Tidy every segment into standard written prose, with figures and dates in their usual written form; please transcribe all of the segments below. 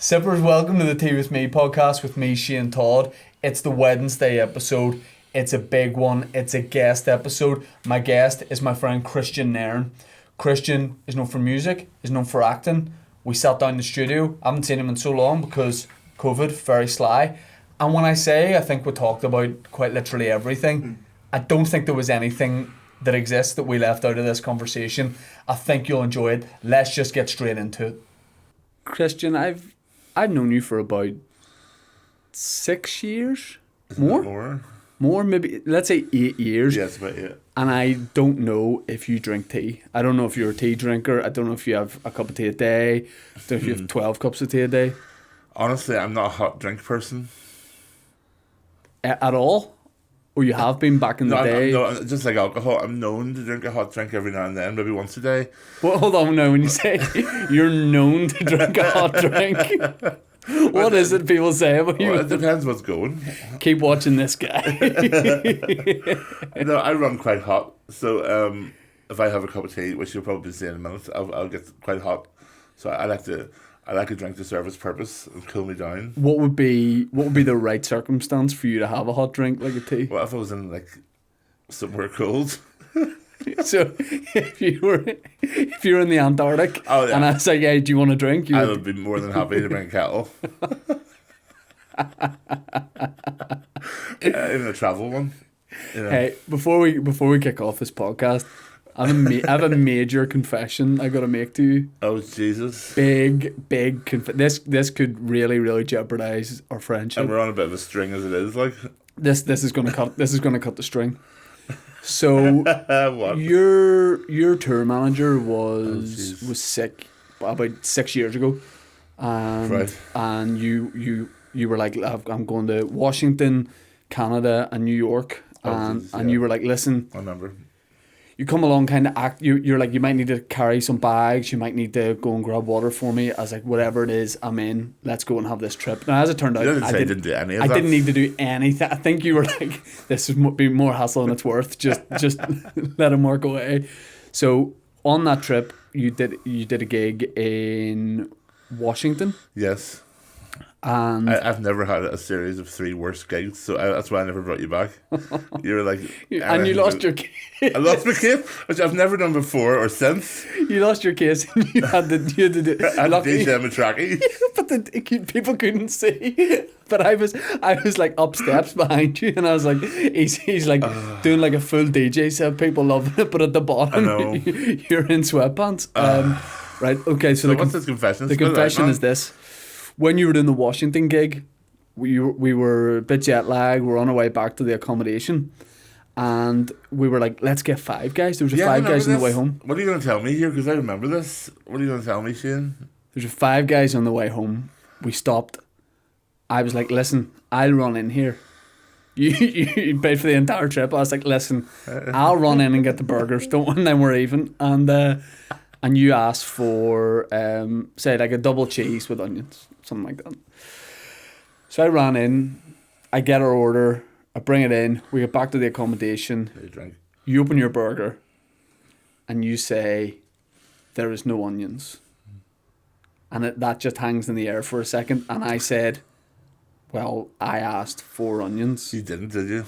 Sippers, welcome to the Tea With Me podcast with me, Shane Todd. It's the Wednesday episode. It's a big one. It's a guest episode. My guest is my friend Kristian Nairn. Kristian is known for music, is known for acting. We sat down in the studio. I haven't seen him in so long because COVID, very sly. And when I say I think we talked about quite literally everything, I don't think there was anything that exists that we left out of this conversation. I think you'll enjoy it. Let's just get straight into it. Kristian, I've known you for about 6 years. More, maybe, let's say 8 years. Yeah, it's about 8. And I don't know if you drink tea. I don't know if you're a tea drinker. I don't know if you have a cup of tea a day. I don't know if you have 12 cups of tea a day. Honestly, I'm not a hot drink person. At all? Or you have been back in the day? No, just like alcohol. I'm known to drink a hot drink every now and then, maybe once a day. Well, hold on now. When you say you're known to drink a hot drink, what is it people say about you? Well, it depends what's going. Keep watching this guy. No, I run quite hot. So if I have a cup of tea, which you'll probably see in a minute, I'll get quite hot. So I like a drink to serve its purpose and cool me down. What would be the right circumstance for you to have a hot drink like a tea? Well, if I was in like somewhere cold. So if you were in the Antarctic and I was like, "Hey, do you want a drink?" I would be more than happy to bring a kettle. Even a travel one. You know. Hey, before we kick off this podcast, I have a major confession I got to make to you. Oh Jesus! Big this could really jeopardize our friendship. And we're on a bit of a string as it is. Like this is gonna cut the string. So what? Your tour manager was sick about 6 years ago, right. And you were like, I'm going to Washington, Canada, and New York, and you were like, listen, I remember. You come along, kind of act. You're like, you might need to carry some bags. You might need to go and grab water for me. I was like, whatever it is, I'm in. Let's go and have this trip. Now, as it turned out, I didn't do any of that. I didn't need to do anything. I think you were like, this would be more hassle than it's worth. Just let him work away. So on that trip, you did a gig in Washington. Yes. And I've never had a series of 3 worst gigs, so that's why I never brought you back. You were like, and you lost your case. I lost my case, which I've never done before or since. You lost your case, and you had to do. I had to DJ my trackie. But people couldn't see. But I was like up steps behind you, and I was like, he's like doing like a full DJ set. People loving it, but at the bottom, you're in sweatpants. Right? Okay. So what's this confession? The confession is this. When you were doing the Washington gig, we were a bit jet lagged. We were on our way back to the accommodation, and we were like, let's get 5 guys. There was 5 guys on the way home. What are you going to tell me here? Because I remember this. What are you going to tell me, Shane? There's 5 guys on the way home. We stopped. I was like, listen, I'll run in here. You paid for the entire trip. I was like, listen, I'll run in and get the burgers. And then we're even. And you asked for, say, like a double cheese with onions. Something like that. So I ran in, I get our order, I bring it in, we get back to the accommodation, you open your burger, and you say, there is no onions. And that just hangs in the air for a second, and I said, well, I asked for onions. You didn't, did you?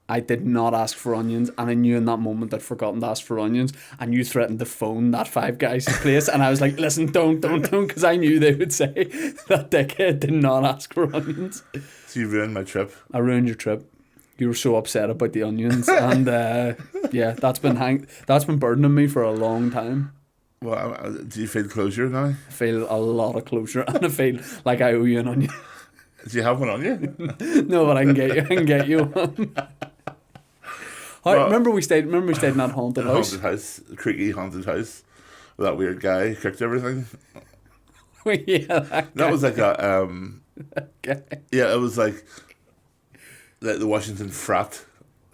I did not ask for onions, and I knew in that moment I'd forgotten to ask for onions, and you threatened to phone that 5 guys' place, and I was like, listen, don't, because I knew they would say that dickhead did not ask for onions. So you ruined my trip. I ruined your trip. You were so upset about the onions, and that's been burdening me for a long time. Well, do you feel closure now? I feel a lot of closure, and I feel like I owe you an onion. Do you have one on you? No, but I can get you one. Remember we stayed in that haunted house? The creaky haunted house. With that weird guy who cooked everything. Yeah, that was like a guy. Yeah, it was like the Washington frat.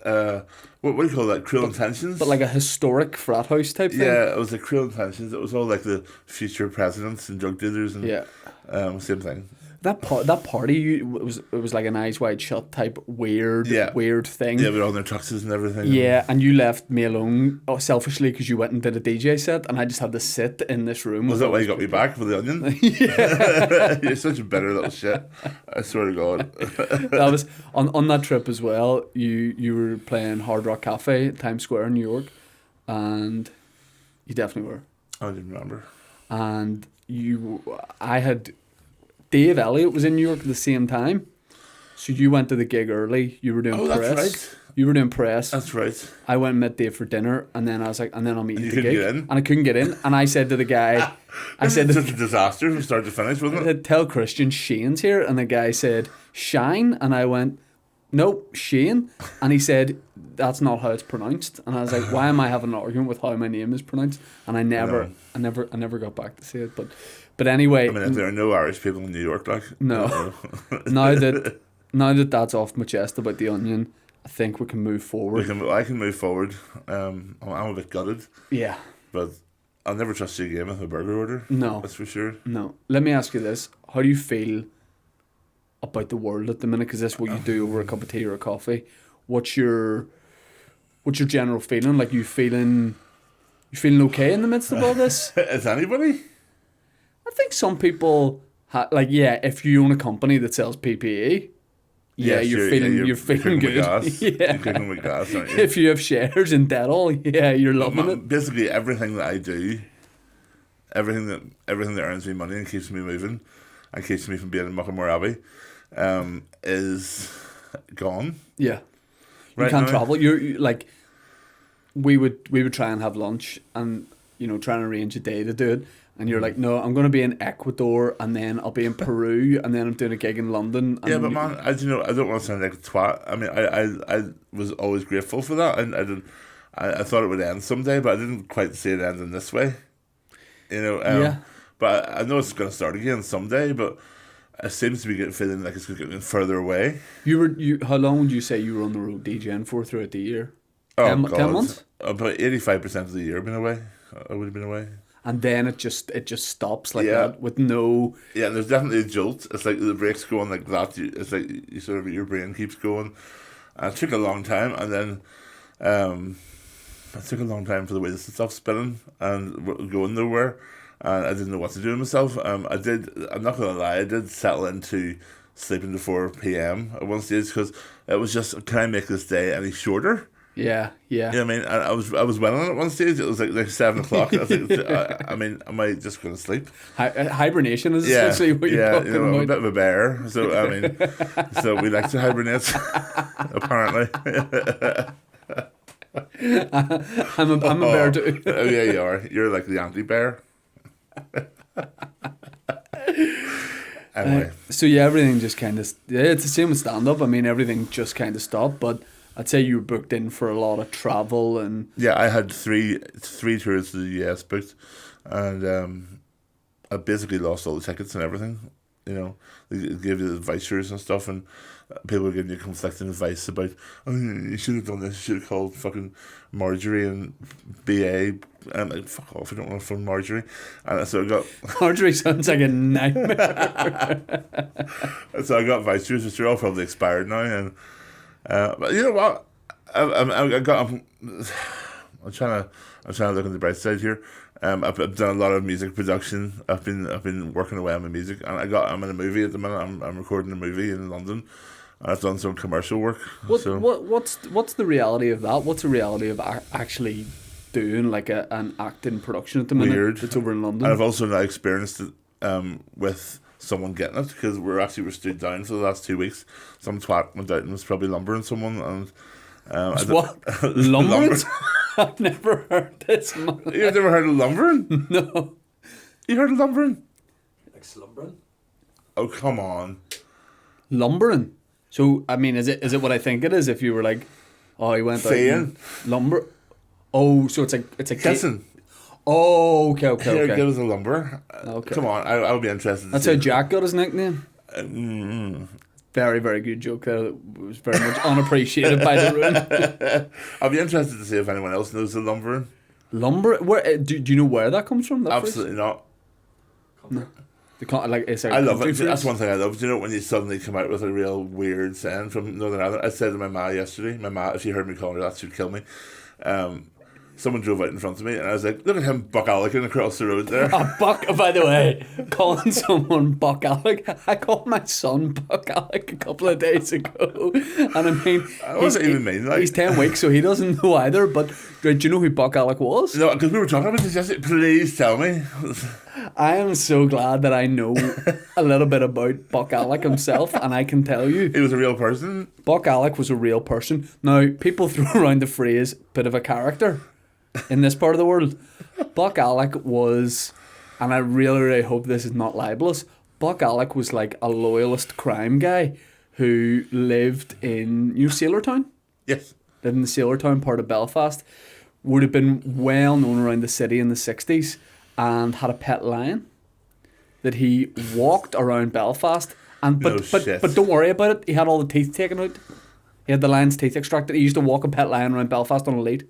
What do you call that? Cruel Intentions? But like a historic frat house type thing? Yeah, it was like Cruel Intentions. It was all like the future presidents and drug dealers and same thing. That party it was like an eyes wide shut type weird thing. Yeah, with all their tuxes and everything. Yeah, and you left me alone selfishly because you went and did a DJ set, and I just had to sit in this room. Was that why you got me back for the onion? Yeah. You're such a better little shit. I swear to God. That was on that trip as well. You were playing Hard Rock Cafe at Times Square in New York, and you definitely were. I didn't remember. And I had Dave Elliott was in New York at the same time, so you went to the gig early. You were doing press. That's right. You were doing press. That's right. I went and met Dave for dinner, and then I was like, and then I'll meet you at the gig. Get in? And I couldn't get in, and I said to the guy, I said, "This is a disaster from start to finish, wasn't it?" I said, "Tell Christian Shane's here," and the guy said, "Shine," and I went, "Nope, Shane," and he said, "That's not how it's pronounced," and I was like, "Why am I having an argument with how my name is pronounced?" And I never got back to say it, but anyway. I mean, if there are no Irish people in New York, like no, now that that's off my chest about the onion, I think we can move forward. I can move forward. I'm a bit gutted. Yeah. But I'll never trust you again with a burger order. No. That's for sure. No. Let me ask you this. How do you feel about the world at the minute? Because that's what you do over a cup of tea or a coffee. What's your general feeling? Like, you feeling okay in the midst of all this? Is anybody? I think some people, if you own a company that sells PPE, you're feeling good. Gas. Yeah. You're cooking with gas, aren't you? If you have shares in Dettol, you're loving it. Basically, everything that I do, everything that earns me money and keeps me moving, and keeps me from being in Muckamore Abbey, is gone. Yeah, you right can't now. travel. You're like, we would try and have lunch and try and arrange a day to do it. And you're like, no, I'm going to be in Ecuador, and then I'll be in Peru, and then I'm doing a gig in London. And yeah, but man, as you know, I don't want to sound like a twat. I mean, I was always grateful for that, and I thought it would end someday, but I didn't quite see it ending this way. Yeah. But I know it's going to start again someday, but it seems to be feeling like it's getting further away. How long would you say you were on the road DJing for throughout the year? Oh, 10 God. months? About 85% of the year I've been away. I would have been away. And then it just stops like that with no. Yeah, and there's definitely a jolt. It's like the brakes going like that. It's like you sort of your brain keeps going. And it took a long time, and then it took a long time for the wheels to stop spinning and going nowhere. And I didn't know what to do with myself. I'm not gonna lie, I did settle into sleeping to 4 p.m. at one stage because it was just, can I make this day any shorter? Yeah. You know what I mean? I was winning at one stage. It was like 7 o'clock. I was like, I mean, am I just going to sleep? Hibernation is essentially what you're talking about. I'm a bit of a bear, so I mean, so we like to hibernate, apparently. I'm a bear too. Oh yeah, you are. You're like the anti-bear. Anyway. So yeah, everything just kind of it's the same with stand up. I mean, everything just kind of stopped, but I'd say you were booked in for a lot of travel and. Yeah, I had three tours to the US booked, and I basically lost all the tickets and everything. They give you the vouchers and stuff, and people were giving you conflicting advice about, oh, you should have done this, you should have called fucking Marjorie and BA. And I'm like, fuck off, I don't want to phone Marjorie. And so I got... Marjorie sounds like a nightmare. So I got vouchers, which are all probably expired now. And but you know what? I'm trying to look on the bright side here. I've done a lot of music production. I've been working away on my music, and I'm in a movie at the minute. I'm recording a movie in London. I've done some commercial work. What's the reality of that? What's the reality of actually doing like an acting production at the minute? Weird. It's over in London. And I've also now experienced it with someone getting it, because we're stood down for the last 2 weeks. Some twat went out and was probably lumbering someone, and what? Lumbering? I've never heard this, man. You've never heard of lumbering? No. You heard of lumbering? Like slumbering? Oh, come on. Lumbering? So, I mean, is it what I think it is? If you were like, oh, he went out and lumber. Oh, so it's like kissing. Oh, okay. Here, give us a lumber. Okay. Come on, I would be interested. That's how Jack got his nickname. Very, very good joke there. That was very much unappreciated by the room. I'll be interested to see if anyone else knows the lumbering. Lumber? Where do you know where that comes from? Absolutely not. No. It's a I love country it. That's phrase. one thing I love. Do you know when you suddenly come out with a real weird saying from Northern Ireland? I said to my ma yesterday, if she heard me calling her that, she'd kill me. Someone drove out in front of me, and I was like, look at him, Buck Alec, across the road there. Buck, by the way, calling someone Buck Alec. I called my son Buck Alec a couple of days ago. And I mean, what does it even mean? Like, he's 10 weeks, so he doesn't know either. But do you know who Buck Alec was? No, because we were talking about this yesterday. Please tell me. I am so glad that I know a little bit about Buck Alec himself, and I can tell you. He was a real person? Buck Alec was a real person. Now, people throw around the phrase, bit of a character in this part of the world. Buck Alec was, and I really, really hope this is not libelous, Buck Alec was like a loyalist crime guy who lived in, Sailortown? Yes. Lived in the Sailortown part of Belfast. Would have been well known around the city in the 60s and had a pet lion that he walked around Belfast. But don't worry about it. He had all the teeth taken out. He had the lion's teeth extracted. He used to walk a pet lion around Belfast on a lead.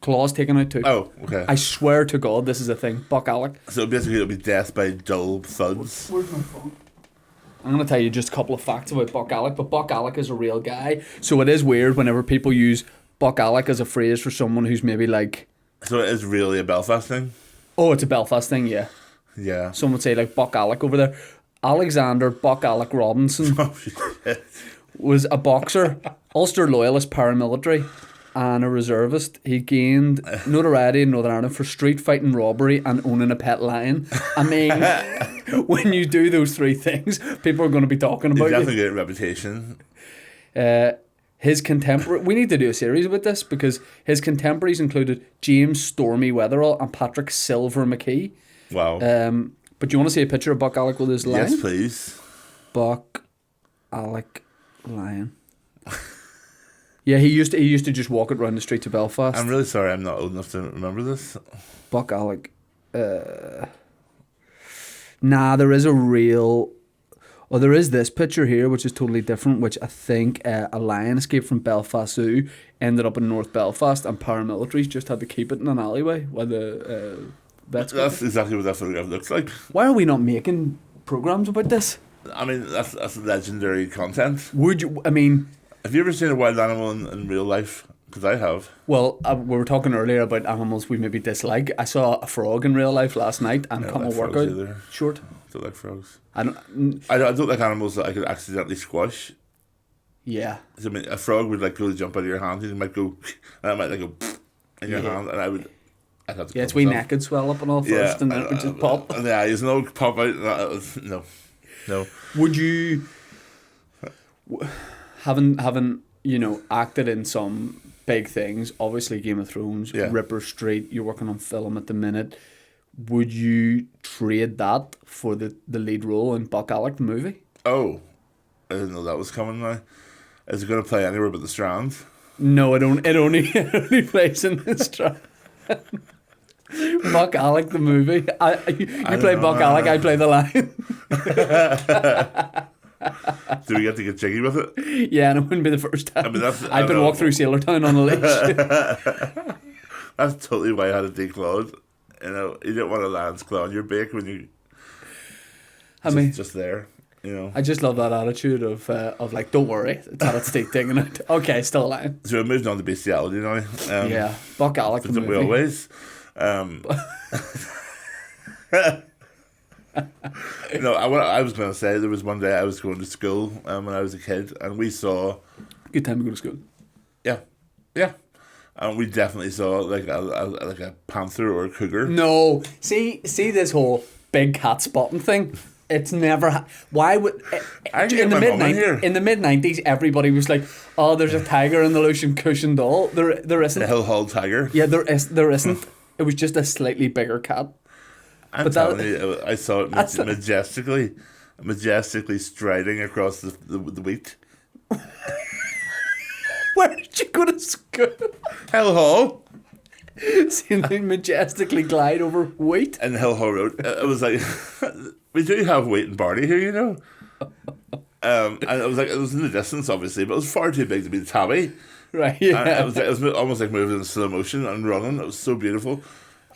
Claws taken out too. Oh, okay. I swear to God, this is a thing. Buck Alec. So basically it'll be death by dull thuds. Where's my phone? I'm going to tell you just a couple of facts about Buck Alec, but Buck Alec is a real guy. So it is weird whenever people use Buck Alec as a phrase for someone who's maybe like... So it is really a Belfast thing? Oh, it's a Belfast thing, yeah. Yeah. Some would say like Buck Alec over there. Alexander Buck Alec Robinson was a boxer, Ulster loyalist paramilitary, and a reservist. He gained notoriety in Northern Ireland for street fighting, robbery, and owning a pet lion. I mean, when you do those three things, people are going to be talking about you. Definitely get a reputation. His contemporary... We need to do a series about this because his contemporaries included James Stormy Weatherall and Patrick Silver McKee. Wow. But do you want to see a picture of Buck Alec with his lion? Yes, please. Buck Alec lion. Yeah, he used to just walk it around the streets of Belfast. I'm really sorry I'm not old enough to remember this. Buck Alec. Nah, there is a real... Well, there is this picture here, which is totally different, which I think a lion escaped from Belfast Zoo, ended up in North Belfast, and paramilitaries just had to keep it in an alleyway while the vets... That's exactly what that photograph looks like. Why are we not making programs about this? I mean, that's legendary content. Would you... I mean... Have you ever seen a wild animal in real life? Because I have. Well, we were talking earlier about animals we maybe dislike. I saw a frog in real life last night and come like a workout either. short. I don't like frogs. I don't like animals that I could accidentally squash. Yeah. I mean, a frog would like go jump out of your hand, and it might go, and it might like go in your hand, and I'd have to. Yeah, its wee neck would swell up and all first, and then it would just pop. And the eyes no pop out. No. Would you, having acted in some big things, obviously Game of Thrones, Ripper Street, you're working on film at the minute, would you trade that for the lead role in Buck Alec the movie? Oh, I didn't know that was coming now. Is it going to play anywhere but the Strand? No, it only plays in the Strand. Buck Alec the movie. You play Buck Alec, I play the lion. Do we get to get jiggy with it? Yeah, and it wouldn't be the first time. I mean, I've been walked through Sailortown on a leash. That's totally why I had a declawed. You don't want a lion's claw on your beak when you... just there. I just love that attitude of like, don't worry, it's had its teeth taken out. Okay, still a lion. So we're moving on to bestiality now. Yeah, Buck Alec the movie. We always. What I was going to say, there was one day I was going to school when I was a kid, and we saw... Good time to go to school. Yeah. And we definitely saw like a panther or a cougar. No, see this whole big cat spotting thing. It's never. Why would in the mid-90s everybody was like, oh, there's a tiger in the Lucian Cushion doll. There isn't. The Hill Hall tiger. Yeah, there isn't. It was just a slightly bigger cat. I'm telling you, I saw it majestically striding across the wheat. Where did you go to school? Hill Hall. Seeing them majestically glide over wheat. And Hill Hall Road. It was like, we do have wheat and barley here, and it was in the distance, obviously, but it was far too big to be the tabby. Right, yeah. And it was almost like moving in slow motion and running. It was so beautiful.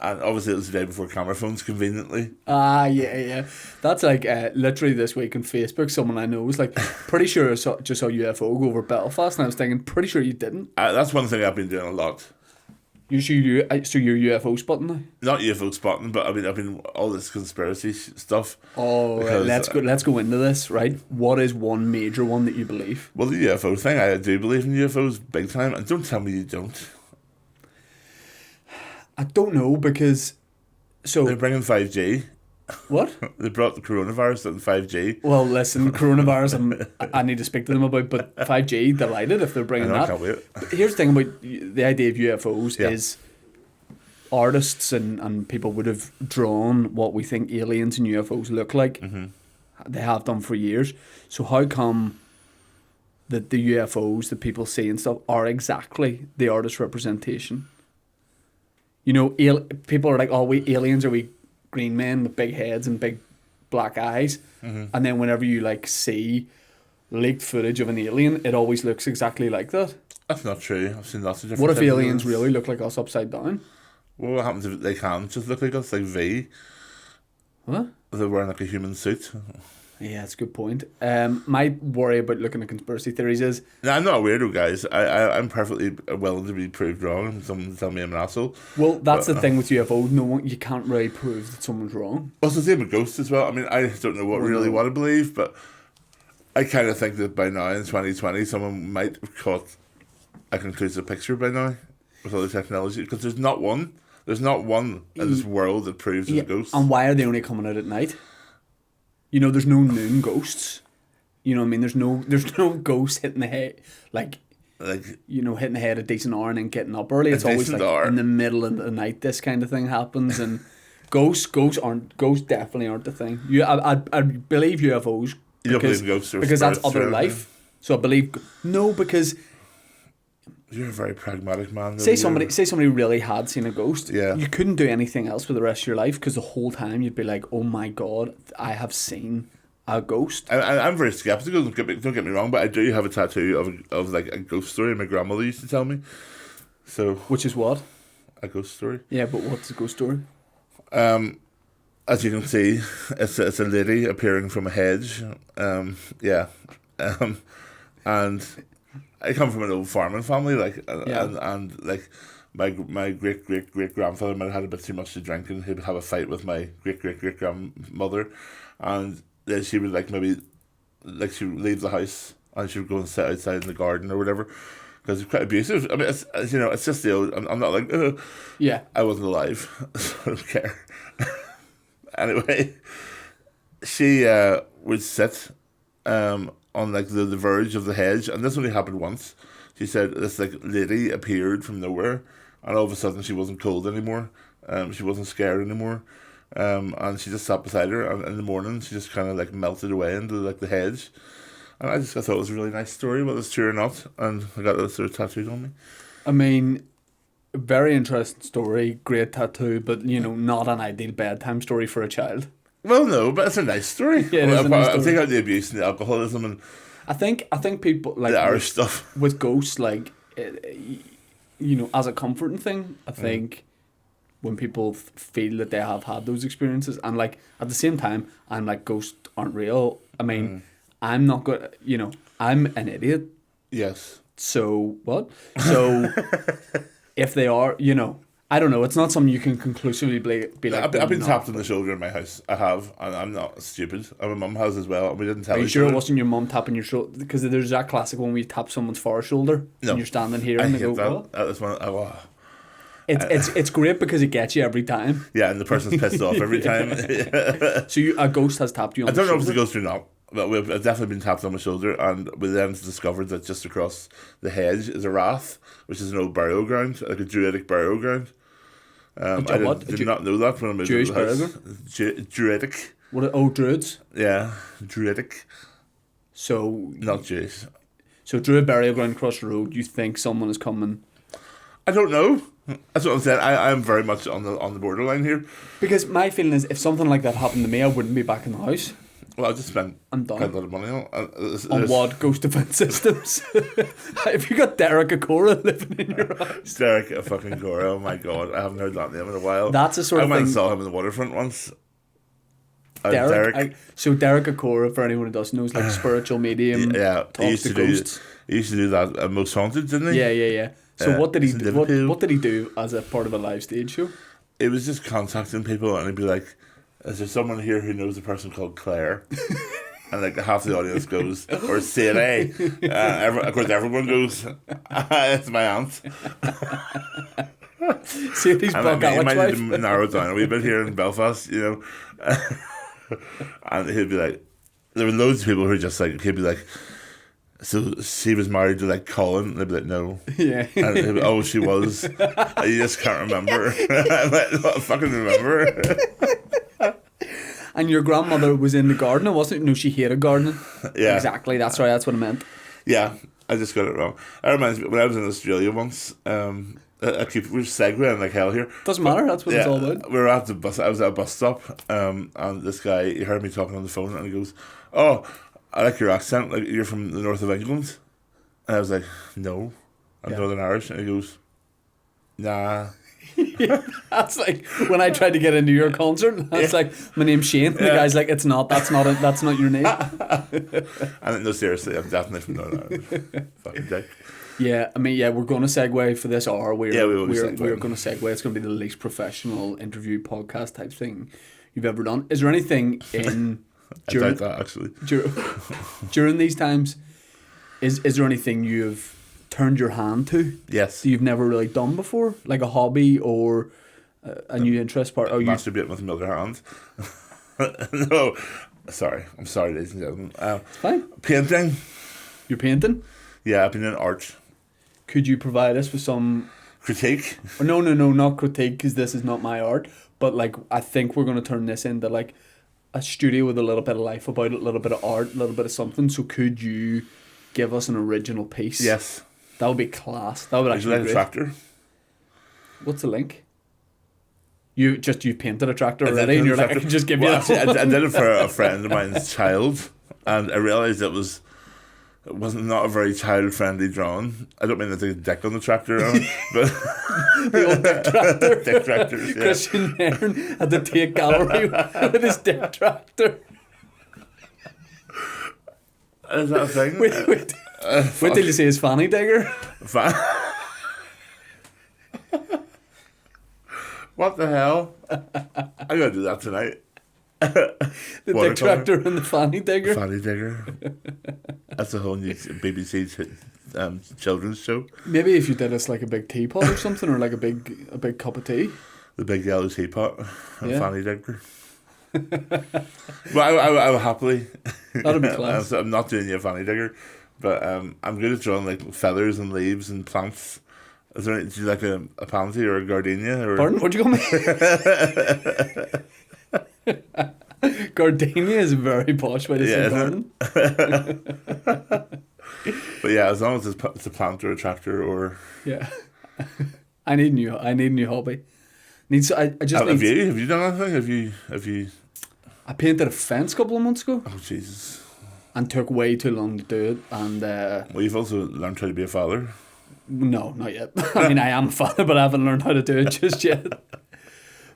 And obviously it was the day before camera phones, conveniently. Yeah. That's like literally this week on Facebook, someone I know was like, pretty sure I just saw UFO go over Belfast, and I was thinking, pretty sure you didn't. That's one thing I've been doing a lot. So you're UFO spotting now? Not UFO spotting, but I've been all this conspiracy stuff. Oh, right. Let's go into this, right? What is one major one that you believe? Well, the UFO thing, I do believe in UFOs big time, and don't tell me you don't. I don't know, because they're bringing 5G. What? They brought the coronavirus and 5G. Well, listen, coronavirus, I need to speak to them about, but 5G, delighted if they're bringing that. I can't wait. But here's the thing about the idea of UFOs is artists and people would have drawn what we think aliens and UFOs look like. Mm-hmm. They have done for years. So how come that the UFOs that people see and stuff are exactly the artist's representation? You know, people are like, oh, aliens are we green men with big heads and big black eyes. Mm-hmm. And then whenever you like see leaked footage of an alien, it always looks exactly like that. That's not true. I've seen lots of different. What if aliens really look like us upside down? Well, what happens if they can just look like us, like V? What? They're wearing like a human suit. Yeah, that's a good point. My worry about looking at conspiracy theories is... No, I'm not a weirdo, guys. I'm perfectly willing to be proved wrong and someone tell me I'm an asshole. Well, that's the thing with UFOs. No, you can't really prove that someone's wrong. Well, it's the same with ghosts as well. I mean, I don't know what to believe, but I kind of think that by now in 2020, someone might have caught a conclusive picture by now with all the technology, because there's not one in this world that proves there's a ghost. And why are they only coming out at night? You know, there's no noon ghosts. You know what I mean? There's no ghosts hitting the head, like you know, hitting the head a decent hour and then getting up early. It's always like in the middle of the night this kind of thing happens, and ghosts definitely aren't the thing. I believe UFOs. You don't believe ghosts or because that's other life. So I believe because you're a very pragmatic man. Say somebody really had seen a ghost. Yeah. You couldn't do anything else for the rest of your life, because the whole time you'd be like, oh my God, I have seen a ghost. I'm very skeptical, don't get me wrong, but I do have a tattoo of like a ghost story my grandmother used to tell me. So which is what? A ghost story. Yeah, but what's a ghost story? As you can see, it's a lady appearing from a hedge. And I come from an old farming family, and like my great grandfather might have had a bit too much to drink, and he'd have a fight with my great grandmother, and then she would she would leave the house and she would go and sit outside in the garden or whatever, because it's quite abusive. I mean, it's just the old. I'm not like I wasn't alive, so I don't care. Anyway, she would sit on like the verge of the hedge, and this only happened once. She said this like lady appeared from nowhere, and all of a sudden she wasn't cold anymore. She wasn't scared anymore, and she just sat beside her. And in the morning, she just kind of like melted away into like the hedge. And I thought it was a really nice story, whether it's true or not. And I got this sort of tattooed on me. I mean, very interesting story, great tattoo, but you know, not an ideal bedtime story for a child. Well, no, but it's a nice story. Yeah, I'll take out the abuse and the alcoholism and I think people like the Irish stuff with ghosts, like you know, as a comforting thing. I think when people feel that they have had those experiences, and like at the same time, I'm like, ghosts aren't real. I mean, I'm not good. You know, I'm an idiot. Yes. So what? So if they are, you know. I don't know. It's not something you can conclusively be like. I've been tapped on the shoulder in my house. I have, and I'm not stupid. And my mum has as well. And we didn't tell. Are you sure it wasn't your mum tapping your shoulder? Because there's that classic one where you tap someone's far shoulder and you're standing here and they go, "What?" That's one. It's great because it gets you every time. Yeah, and the person's pissed off every time. So a ghost has tapped you on the shoulder? I don't know if it's a ghost or not, but I've definitely been tapped on my shoulder, and we then discovered that just across the hedge is a rath, which is an old burial ground, like a druidic burial ground. I did not know that when I moved Jewish to the house. Druidic. What? Oh, druids? Yeah, druidic. So... Not Jewish. So druid burial ground across the road, you think someone is coming... I don't know. That's what I'm saying. I'm very much on the borderline here. Because my feeling is, if something like that happened to me, I wouldn't be back in the house. Well, I just spent I'm done. quite a lot of money on On what? Ghost defense systems? Have you got Derek Acora living in your house? Derek a fucking Gora, oh my god, I haven't heard that name in a while. That's a sort I of went and thing. saw him in the waterfront once. Derek. So Derek Acora, for anyone who doesn't know, is like spiritual medium. Yeah, he talks used to to do. ghosts. He used to do that at Most Haunted, didn't he? Yeah. So what did he it's in do? Liverpool. What did he do as a part of a live stage show? It was just contacting people, and he'd be like, "Is there someone here who knows a person called Claire?" And like half the audience goes, or Sarah. Of course, everyone goes, "It's my aunt." See, he's Buck He Alec's might wife. need to narrow it down a wee bit here in Belfast, you know. And he'd be like, there were loads of people who were just like, he'd be like, so she was married to like Colin, and they'd be like, no. Yeah. And he'd be, oh, she was. You just can't remember. I'm like, I fucking remember. And your grandmother was in the gardener, wasn't it? No, she hated gardening. Yeah. Exactly. That's right. That's what I meant. Yeah, I just got it wrong. That reminds me, when I was in Australia once, we're segueing like hell here. Doesn't matter. That's what it's all about. We were at the bus. I was at a bus stop, and this guy, he heard me talking on the phone, and he goes, "Oh, I like your accent. Like you're from the north of England." And I was like, "No, I'm Northern Irish." And he goes, "Nah." That's like when I tried to get into your concert. I was like, "My name's Shane." And the guy's like, "It's not. That's not your name." And no, seriously, I'm definitely from Northern Ireland. Fucking dick. Yeah, I mean, we're going to segue for this hour. We're will be segueing. going to segue. It's going to be the least professional interview podcast type thing you've ever done. Is there anything in I doubt that actually. during these times? Is there anything you've turned your hand to Yes. that you've never really done before, like a hobby or a new interest part? Oh, you Masturbate with another hand. No, sorry. I'm sorry, ladies and gentlemen. it's fine. Painting. You're painting. Yeah, I've been in art. Could you provide us with some? Critique. No, not critique, because this is not my art. But like, I think we're going to turn this into like a studio with a little bit of life about it, a little bit of art, a little bit of something. So could you give us an original piece? Yes. That would be class. That would Would you actually like be a great. tractor? What's the link? You've painted a tractor already, and you're like, I can just give you that. Actually, I did it for a friend of mine's child, and I realised it wasn't not a very child-friendly drawing. I don't mean there's a dick on the tractor, but The old dick tractor. dick tractors. Yeah. Kristian Nairn at the Tate Gallery with his dick tractor. Is that a thing? Wait till you see his fanny digger. What the hell? I gotta do that tonight. The dick Watercolour. tractor and the fanny digger. Fanny digger. That's a whole new BBC children's show. Maybe if you did us like a big teapot or something, or like a big cup of tea. The big yellow teapot and Yeah. fanny digger. Well, I will happily. That'd be class. I'm not doing you a fanny digger, but I'm good at drawing like feathers and leaves and plants. Is there do you like a pansy or a gardenia or? Pardon? What'd you call me? Gardenia is a very posh way to say isn't garden. But yeah, as long as it's a plant or a tractor or. Yeah. I need a new hobby. I just Have need. you done anything? Have you? I painted a fence a couple of months ago Oh Jesus! and took way too long to do it. And Well, you've also learned how to be a father. no, not yet. I mean, I am a father, but I haven't learned how to do it just yet.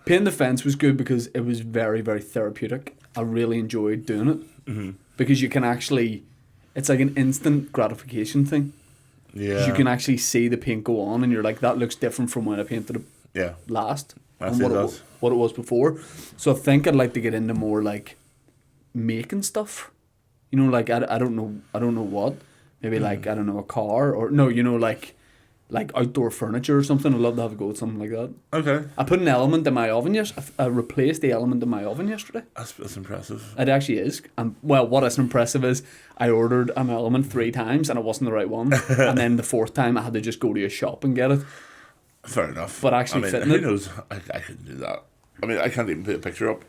Painting the fence was good because it was very, very therapeutic. I really enjoyed doing it because you can actually, it's like an instant gratification thing. Yeah. You can actually see the paint go on, and you're like, that looks different from when I painted it Yeah. last Yes, and it what does. what it was before. So I think I'd like to get into more like making stuff. You know, like I don't know what. Maybe like I don't know, a car or no, you know, like outdoor furniture or something. I'd love to have a go at something like that. Okay. I put an element in my oven I replaced the element in my oven yesterday. That's impressive. It actually is. Well, what is impressive is I ordered an element 3 times and it wasn't the right one. And then the 4th time I had to just go to a shop and get it. Fair enough. But actually fitting who it. knows? I couldn't do that. I mean, I can't even put a picture up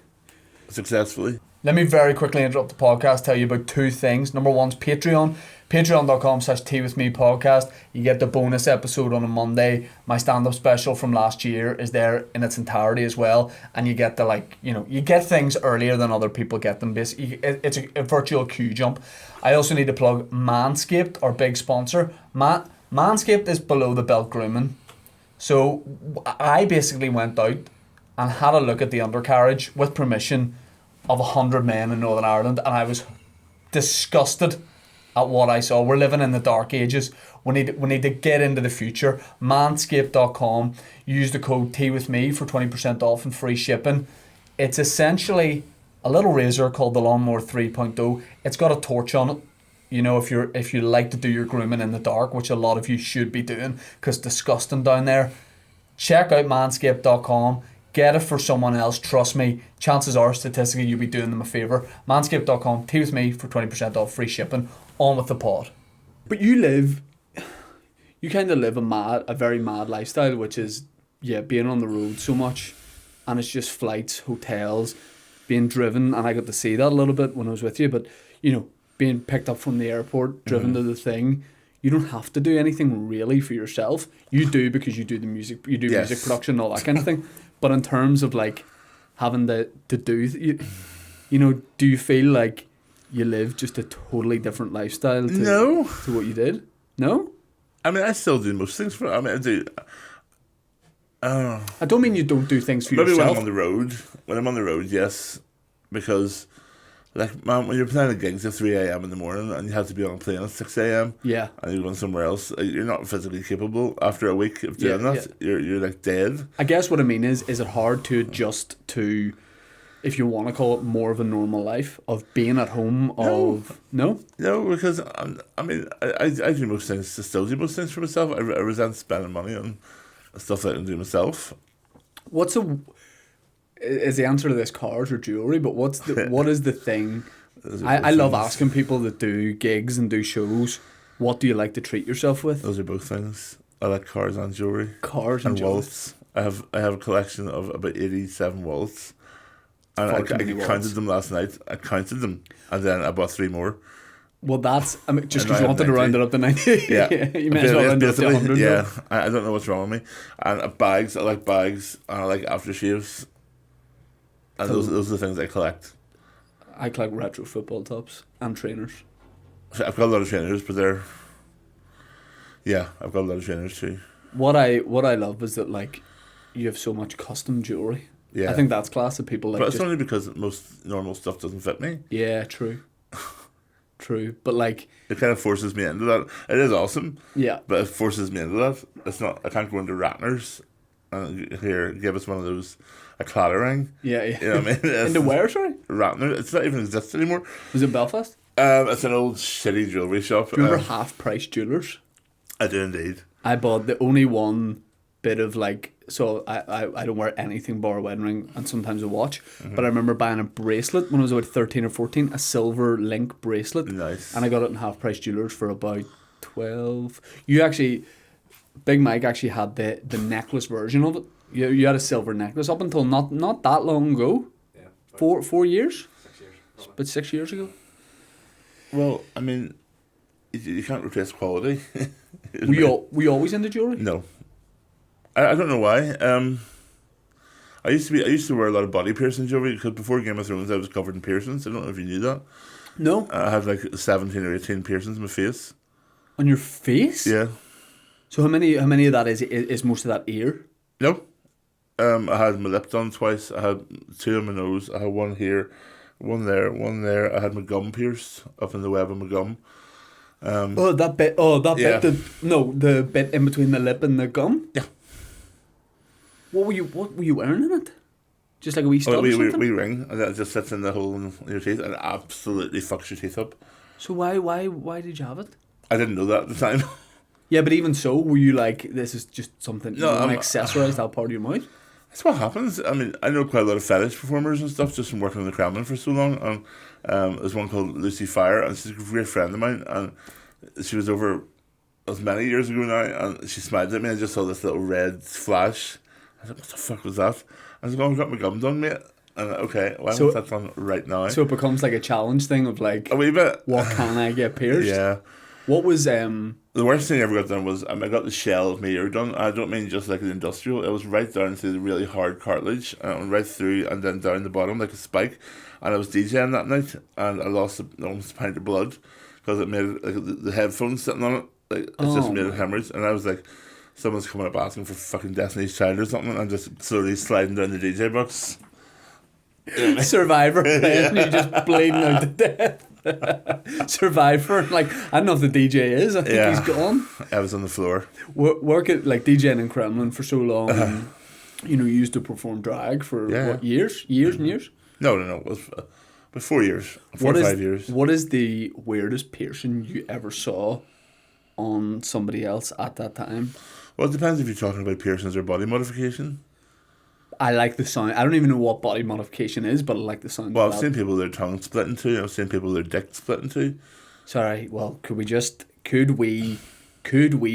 successfully. Let me very quickly interrupt the podcast, tell you about 2 things. Number 1's Patreon. Patreon.com/teawithmepodcast. You get the bonus episode on a Monday. My stand-up special from last year is there in its entirety as well, and you get the you get things earlier than other people get them. Basically, it's a virtual queue jump. I also need to plug Manscaped, our big sponsor. Manscaped is below the belt grooming. So I basically went out and had a look at the undercarriage with permission of 100 men in Northern Ireland, and I was disgusted at what I saw. We're living in the dark ages. We need to get into the future. Manscaped.com. Use the code TEAWITHME for 20% off and free shipping. It's essentially a little razor called the Lawnmower 3.0. It's got a torch on it. You know, if you like to do your grooming in the dark, which a lot of you should be doing because it's disgusting down there, check out manscaped.com. Get it for someone else. Trust me, chances are statistically you'll be doing them a favour. Manscaped.com. Tea with me for 20% off free shipping. On with the pod. But you kind of live a very mad lifestyle, which is being on the road so much, and it's just flights, hotels, being driven, and I got to see that a little bit when I was with you. But being picked up from the airport, driven to the thing. You don't have to do anything really for yourself. You do because you do the music. You do music production and all that kind of thing. But in terms of having to do, do you feel like you live just a totally different lifestyle to what you did? No? I mean, I still do most things for. I mean, I do. I don't mean you don't do things for maybe yourself. When I'm on the road. When I'm on the road, yes, because. Man, when you're playing gigs at 3 a.m. in the morning and you have to be on a plane at 6 a.m. Yeah. And you're going somewhere else, you're not physically capable after a week of doing that. Yeah. You're dead. I guess what I mean is it hard to adjust to, if you want to call it, more of a normal life of being at home? No, because I do most things to still do most things for myself. I resent spending money on stuff that I can do myself. Is the answer to this cars or jewellery, but what is the thing? I love asking people that do gigs and do shows, what do you like to treat yourself with? Those are both things. I like cars and jewellery. Cars and wallets. I have a collection of about 87 wallets. And I counted them last night. I counted them and then I bought 3 more. Well, that's just because you wanted to round it up to 90. Yeah. You may as well round it up to 100. Yeah. I don't know what's wrong with me. And bags. I like bags and I like aftershaves. And those are the things I collect. I collect retro football tops and trainers. I've got a lot of trainers, but they're... Yeah, I've got a lot of trainers too. What I love is that you have so much custom jewellery. Yeah. I think that's class that people like. But it's only because most normal stuff doesn't fit me. Yeah, true. True, but it kind of forces me into that. It is awesome. Yeah. But it forces me into that. It's not... I can't go into Ratner's and here, give us one of those... A clattering. Yeah. You know what I mean? Into where, sorry? Ratner. It's not even exist anymore. Was it Belfast? It's an old shitty jewellery shop. Do you remember Half Price Jewellers? I do indeed. I bought the only one bit of so I don't wear anything bar a wedding ring and sometimes a watch, but I remember buying a bracelet when I was about 13 or 14, a silver link bracelet. Nice. And I got it in Half Price Jewellers for about 12. You actually, Big Mike actually had the necklace version of it. You had a silver necklace up until not that long ago. Yeah. 4 years? 6 years. Probably. But 6 years ago. Well, I mean, you can't replace quality. Were you always into jewellery? No. I don't know why. I used to wear a lot of body piercing jewellery because before Game of Thrones I was covered in piercings. I don't know if you knew that. No. I had 17 or 18 piercings in my face. On your face? Yeah. So how many of that is most of that ear? No. I had my lip done twice. I had 2 on my nose. I had 1 here, 1 there, 1 there. I had my gum pierced up in the web of my gum. That bit. Yeah. The bit in between the lip and the gum. Yeah. What were you wearing in it? Just like a wee stud or something? Wee ring, and that just sits in the hole in your teeth and absolutely fucks your teeth up. So why did you have it? I didn't know that at the time. Yeah, but even so, were you like, this is just something you want to accessorize that part of your mouth? That's what happens. I mean, I know quite a lot of fetish performers and stuff just from working in the Kremlin for so long. And there's one called Lucy Fire, and she's a great friend of mine. And she was over, it was many years ago now, and she smiled at me. I just saw this little red flash. I was like, what the fuck was that? I was like, oh, I got my gum done, mate. And okay, why was that done right now? So it becomes like a challenge thing of like, a wee bit. What can I get pierced? Yeah. What was The worst thing I ever got done was I got the shell of my ear done. I don't mean just like an industrial. It was right down through the really hard cartilage, and it went right through and then down the bottom like a spike. And I was DJing that night, and I lost almost a pint of blood because it made like the headphones sitting on it. Like it just made it hemorrhage, and I was like, someone's coming up asking for fucking Destiny's Child or something, and I'm just slowly sliding down the DJ box. Survivor playing, you just bleeding out to death. Survivor, like I don't know if the DJ is. I think he's gone. I was on the floor. Work at like DJing in Kremlin for so long. And, you know, you used to perform drag for what, years and years. No, it was 4 years, 4 or 5 years. What is the weirdest piercing you ever saw on somebody else at that time? Well, it depends if you're talking about piercings or body modification. I like the sound. I don't even know what body modification is, but I like the sound. Well, I've seen people their tongue split in two. I've seen people their dick split in two. Sorry. Well, could we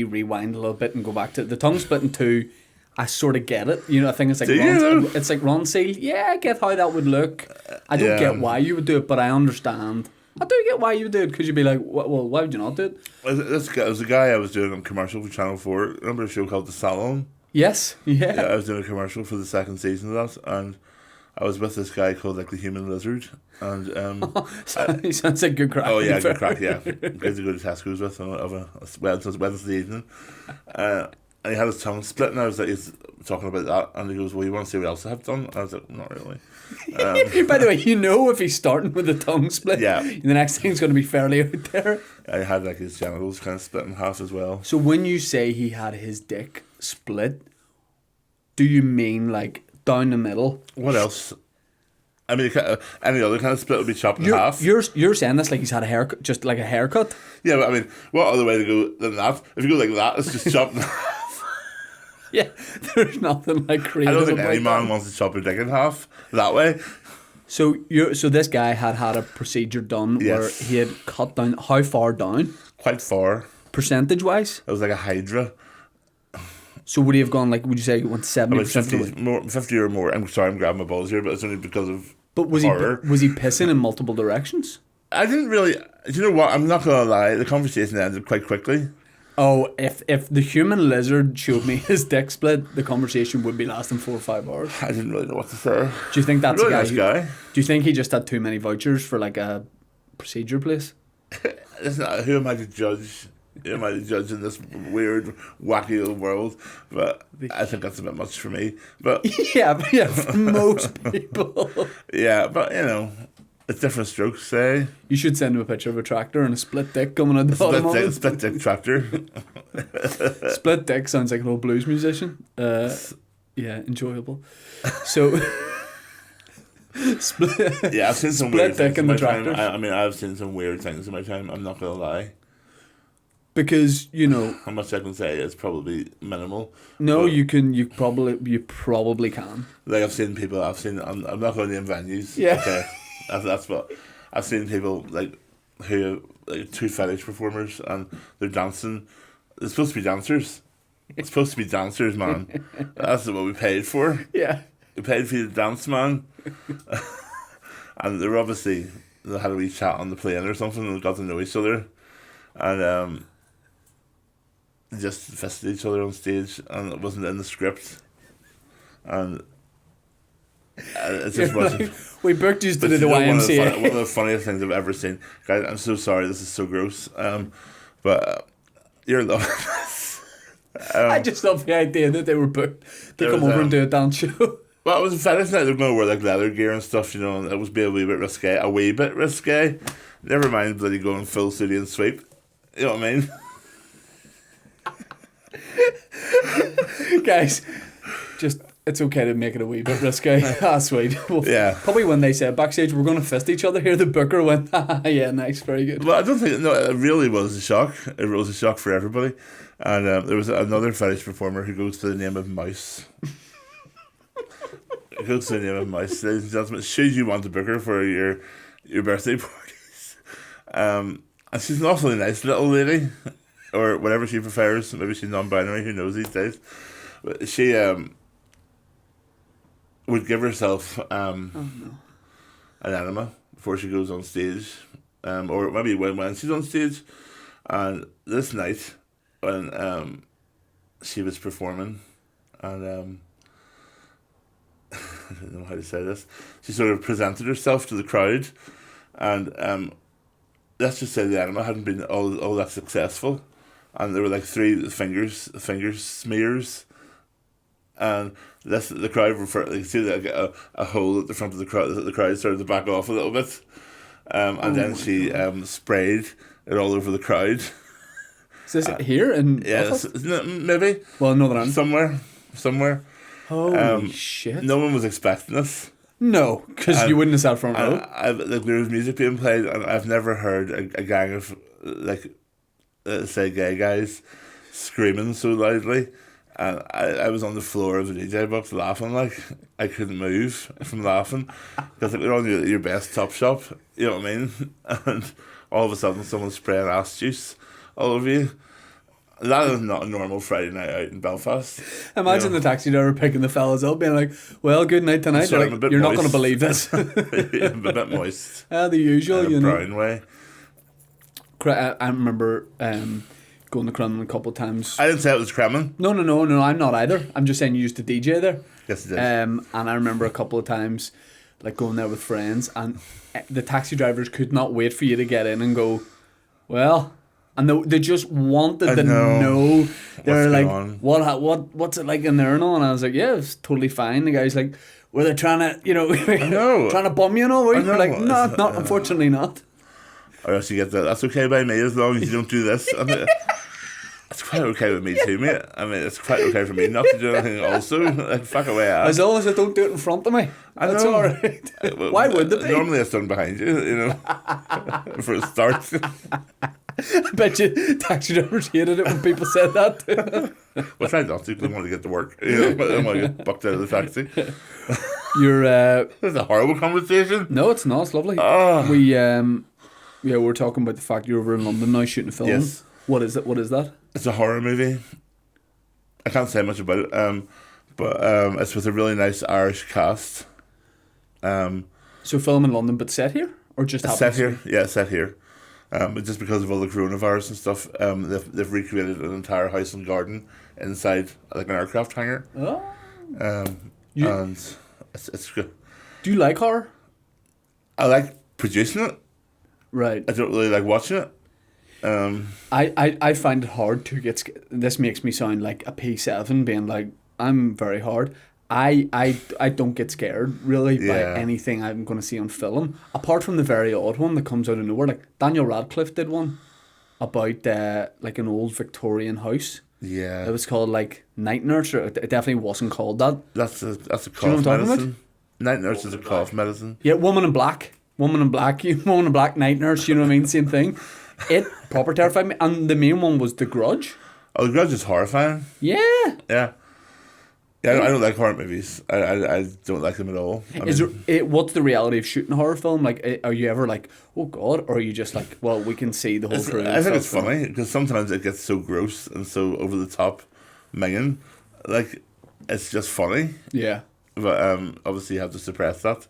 rewind a little bit and go back to the tongue split in two? I sort of get it. You know, I think it's like it's like Ron Seal. Yeah, I get how that would look. I don't get why you would do it, but I understand. I do get why you would do it, because you'd be like, well, why would you not do it? This guy was a guy I was doing a commercial for Channel 4. Remember a show called The Salon? Yes, yeah. I was doing a commercial for the second season of that, and I was with this guy called like the Human Lizard, and he sounds like good crack. Oh yeah, good crack. Yeah, good to go to Tesco's with of a Wednesday evening, and he had his tongue split, and I was like, he's talking about that, and he goes, "Well, you want to see what else I have done?" And I was like, "Not really." By the way, you know, if he's starting with a tongue split, yeah, the next thing's going to be fairly out there. I had like his genitals kind of split in half as well. So when you say he had his dick split, do you mean like down the middle? What else? I mean, any other kind of split would be chopped in half. You're saying this like he's had a haircut, just like a haircut? Yeah, but I mean, what other way to go than that? If you go like that, it's just chopped in half. Yeah, there's nothing like creative. I don't think any man wants to chop their dick in half that way. So this guy had a procedure done where he had cut down. How far down? Quite far. Percentage wise? It was like a hydra. So would he have gone like? Would you say he went 70%? 50 or more. I'm sorry, I'm grabbing my balls here, but it's only because of. But was horror. Was he pissing in multiple directions? I didn't really. Do you know what? I'm not gonna lie. The conversation ended quite quickly. Oh, if the human lizard showed me his dick split, the conversation would be lasting 4 or 5 hours. I didn't really know what to say. Do you think that's really a nice guy? Do you think he just had too many vouchers for like a procedure place? Listen, who am I to judge? Who am I to judge in this weird, wacky old world? But I think that's a bit much for me. But yeah, for most people. Yeah, but you know, it's different strokes, say. You should send him a picture of a tractor and a split dick coming out the bottom of it. Split dick tractor. Split dick sounds like an old blues musician. Yeah, enjoyable. So, yeah, I've seen some weird things in my time. Tractor. I mean, I've seen some weird things in my time. I'm not gonna lie. Because you know, how much I can say is probably minimal. No, you probably can. Like I've seen people. I'm not going to name venues. Yeah. Okay. That's what I've seen people like who like two fetish performers and they're dancing. They're supposed to be dancers. It's supposed to be dancers, man. That's what we paid for. Yeah. We paid for you to dance, man. And they had a wee chat on the plane or something and got to know each other. And just fisted each other on stage, and it wasn't in the script. And it just wasn't. Like, we booked you to do the YMCA. One of the funniest things I've ever seen. Guys, I'm so sorry, this is so gross. But you're loving this. I just love the idea that they were booked to come over and do a dance show. Well, it was a fetish night. They're going to wear like leather gear and stuff, you know, and it was a wee bit risque. Never mind bloody going full Sooty and Sweep. You know what I mean? Guys, just it's okay to make it a wee bit risky. Sweet. Well, yeah. Probably when they said backstage we're going to fist each other here, the booker went, yeah, nice, very good. Well, I don't think it really was a shock. It was a shock for everybody. And there was another fetish performer who goes to the name of Mouse. Ladies and gentlemen, should you want to book her for your birthday parties? And she's an awfully nice little lady, or whatever she prefers. Maybe she's non-binary, who knows these days. But she would give herself an enema before she goes on stage, or maybe when she's on stage. And this night, when she was performing, and I don't know how to say this, she sort of presented herself to the crowd, and let's just say the enema hadn't been all that successful, and there were like 3 finger smears, and the crowd referred. You see like a hole at the front of the crowd. The crowd started to back off a little bit, and then she sprayed it all over the crowd. Is this here in Yes, maybe. Well, Northern Ireland. Somewhere. Holy shit! No one was expecting this. No, because you wouldn't have sat front row. Like, there was music being played, and I've never heard a gang of say gay guys screaming so loudly. And I was on the floor of the DJ box laughing, like I couldn't move from laughing, because like, we're on your best top shop, you know what I mean? And all of a sudden someone's spraying ass juice all over you. That is not a normal Friday night out in Belfast. Imagine the taxi driver picking the fellas up, being like, "Well, good night tonight." Sorry, like, you're not going to believe this. I'm a bit moist. The usual, in a you know. brown way. I remember going to Crumlin a couple of times. I didn't say it was Kremlin. No, I'm not either. I'm just saying you used to DJ there. Yes, it did. And I remember a couple of times, like going there with friends, and the taxi drivers could not wait for you to get in and go, "Well." And they just wanted to know. They're like, what's it like in there and all? And I was like, yeah, it's totally fine. The guy's like, were they trying to, trying to bum you and all? Were you like, no, not unfortunately not. Or else you get that. That's okay by me as long as you don't do this. It's quite okay with me too, mate. I mean, it's quite okay for me not to do anything also. Like, fuck away, ass. As long as I don't do it in front of me. That's all right. Why would they be? Normally it's done behind you, for a start. I bet you taxi drivers hated it when people said that. Well, try not to, because I want to get to work. But I don't want to get bucked out of the taxi. It's a horrible conversation. No, it's not. It's lovely. We're talking about the fact you're over in London now shooting a film. Yes. What is it? What is that? It's a horror movie. I can't say much about it, but it's with a really nice Irish cast. So film in London, but set here? Or just set here? Yeah, set here. But just because of all the coronavirus and stuff, they've recreated an entire house and garden inside like an aircraft hangar. Oh. And it's good. Do you like horror? I like producing it. Right. I don't really like watching it. I find it hard to get. This makes me sound like a P7, being like, I'm very hard. I don't get scared really by anything I'm going to see on film, apart from the very odd one that comes out of nowhere. Like Daniel Radcliffe did one about like an old Victorian house. Yeah, it was called like Night Nurse. Or it definitely wasn't called that. That's a cough medicine. Night Nurse is a cough medicine. Yeah, Woman in Black, Night Nurse. You know what I mean? Same thing. It proper terrified me. And the main one was The Grudge. Oh, The Grudge is horrifying. Yeah. Yeah. Yeah, I don't like horror movies. I don't like them at all. What's the reality of shooting a horror film? Like, are you ever like, oh God, or are you just like, well, we can see the whole crew? I think it's funny because sometimes it gets so gross and so over the top, minging. Like, it's just funny. Yeah. But obviously you have to suppress that.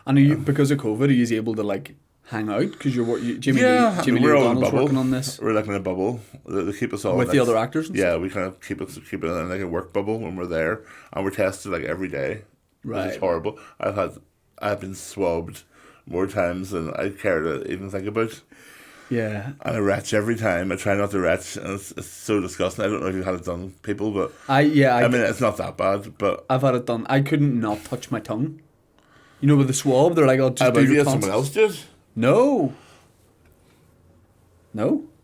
And are you, because of COVID, are you able to like hang out? Because Jimmy we're all in a bubble. Working on this. We're like in a bubble. They keep us all with the other actors. And stuff? We kind of keep it in like a work bubble when we're there, and we're tested like every day. Right, it's horrible. I've been swabbed more times than I care to even think about. Yeah, and I retch every time. I try not to retch, and it's so disgusting. I don't know if you've had it done, people, but I mean, it's not that bad, but I've had it done. I couldn't not touch my tongue. You know, with the swab, they're like, "Oh, just do your someone else did." No.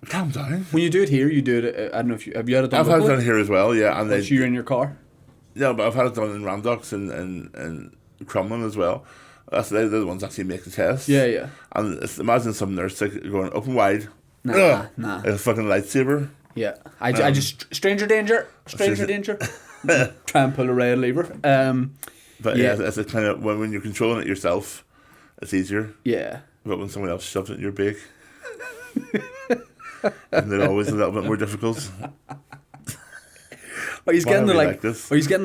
Calm down. When you do it here, you do it. I don't know if you have you had it done. I've had it done here as well. Yeah, and you're in your car. Yeah, but I've had it done in Randox and Crumlin as well. They're the ones actually make the test. Yeah. And imagine some nurse going open wide. Nah. Like a fucking lightsaber. Yeah. I just stranger danger. Try and pull a red lever. But yeah, it's a kind of when you're controlling it yourself, it's easier. Yeah. But when someone else shoves it in your beak, and they're always a little bit more difficult. Are you getting to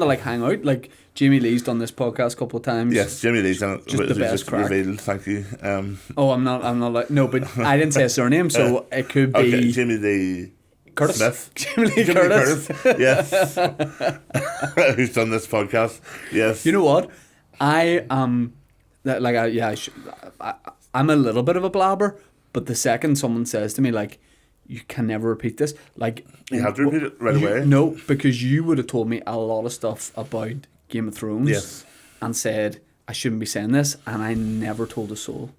like hang out? Like, Jamie Lee's done this podcast a couple of times. Yes, Jamie Lee's done it. Just the best crack. Revealed, thank you. Oh, I'm not like no, but I didn't say a surname, so it could be okay, Jamie Lee Curtis. Smith. Jamie Lee Curtis. Yes. Who's done this podcast? Yes. You know what? I am I'm a little bit of a blabber, but the second someone says to me like, you can never repeat this, like you have to repeat it right away. No, because you would have told me a lot of stuff about Game of Thrones. Yes. And said I shouldn't be saying this, and I never told a soul,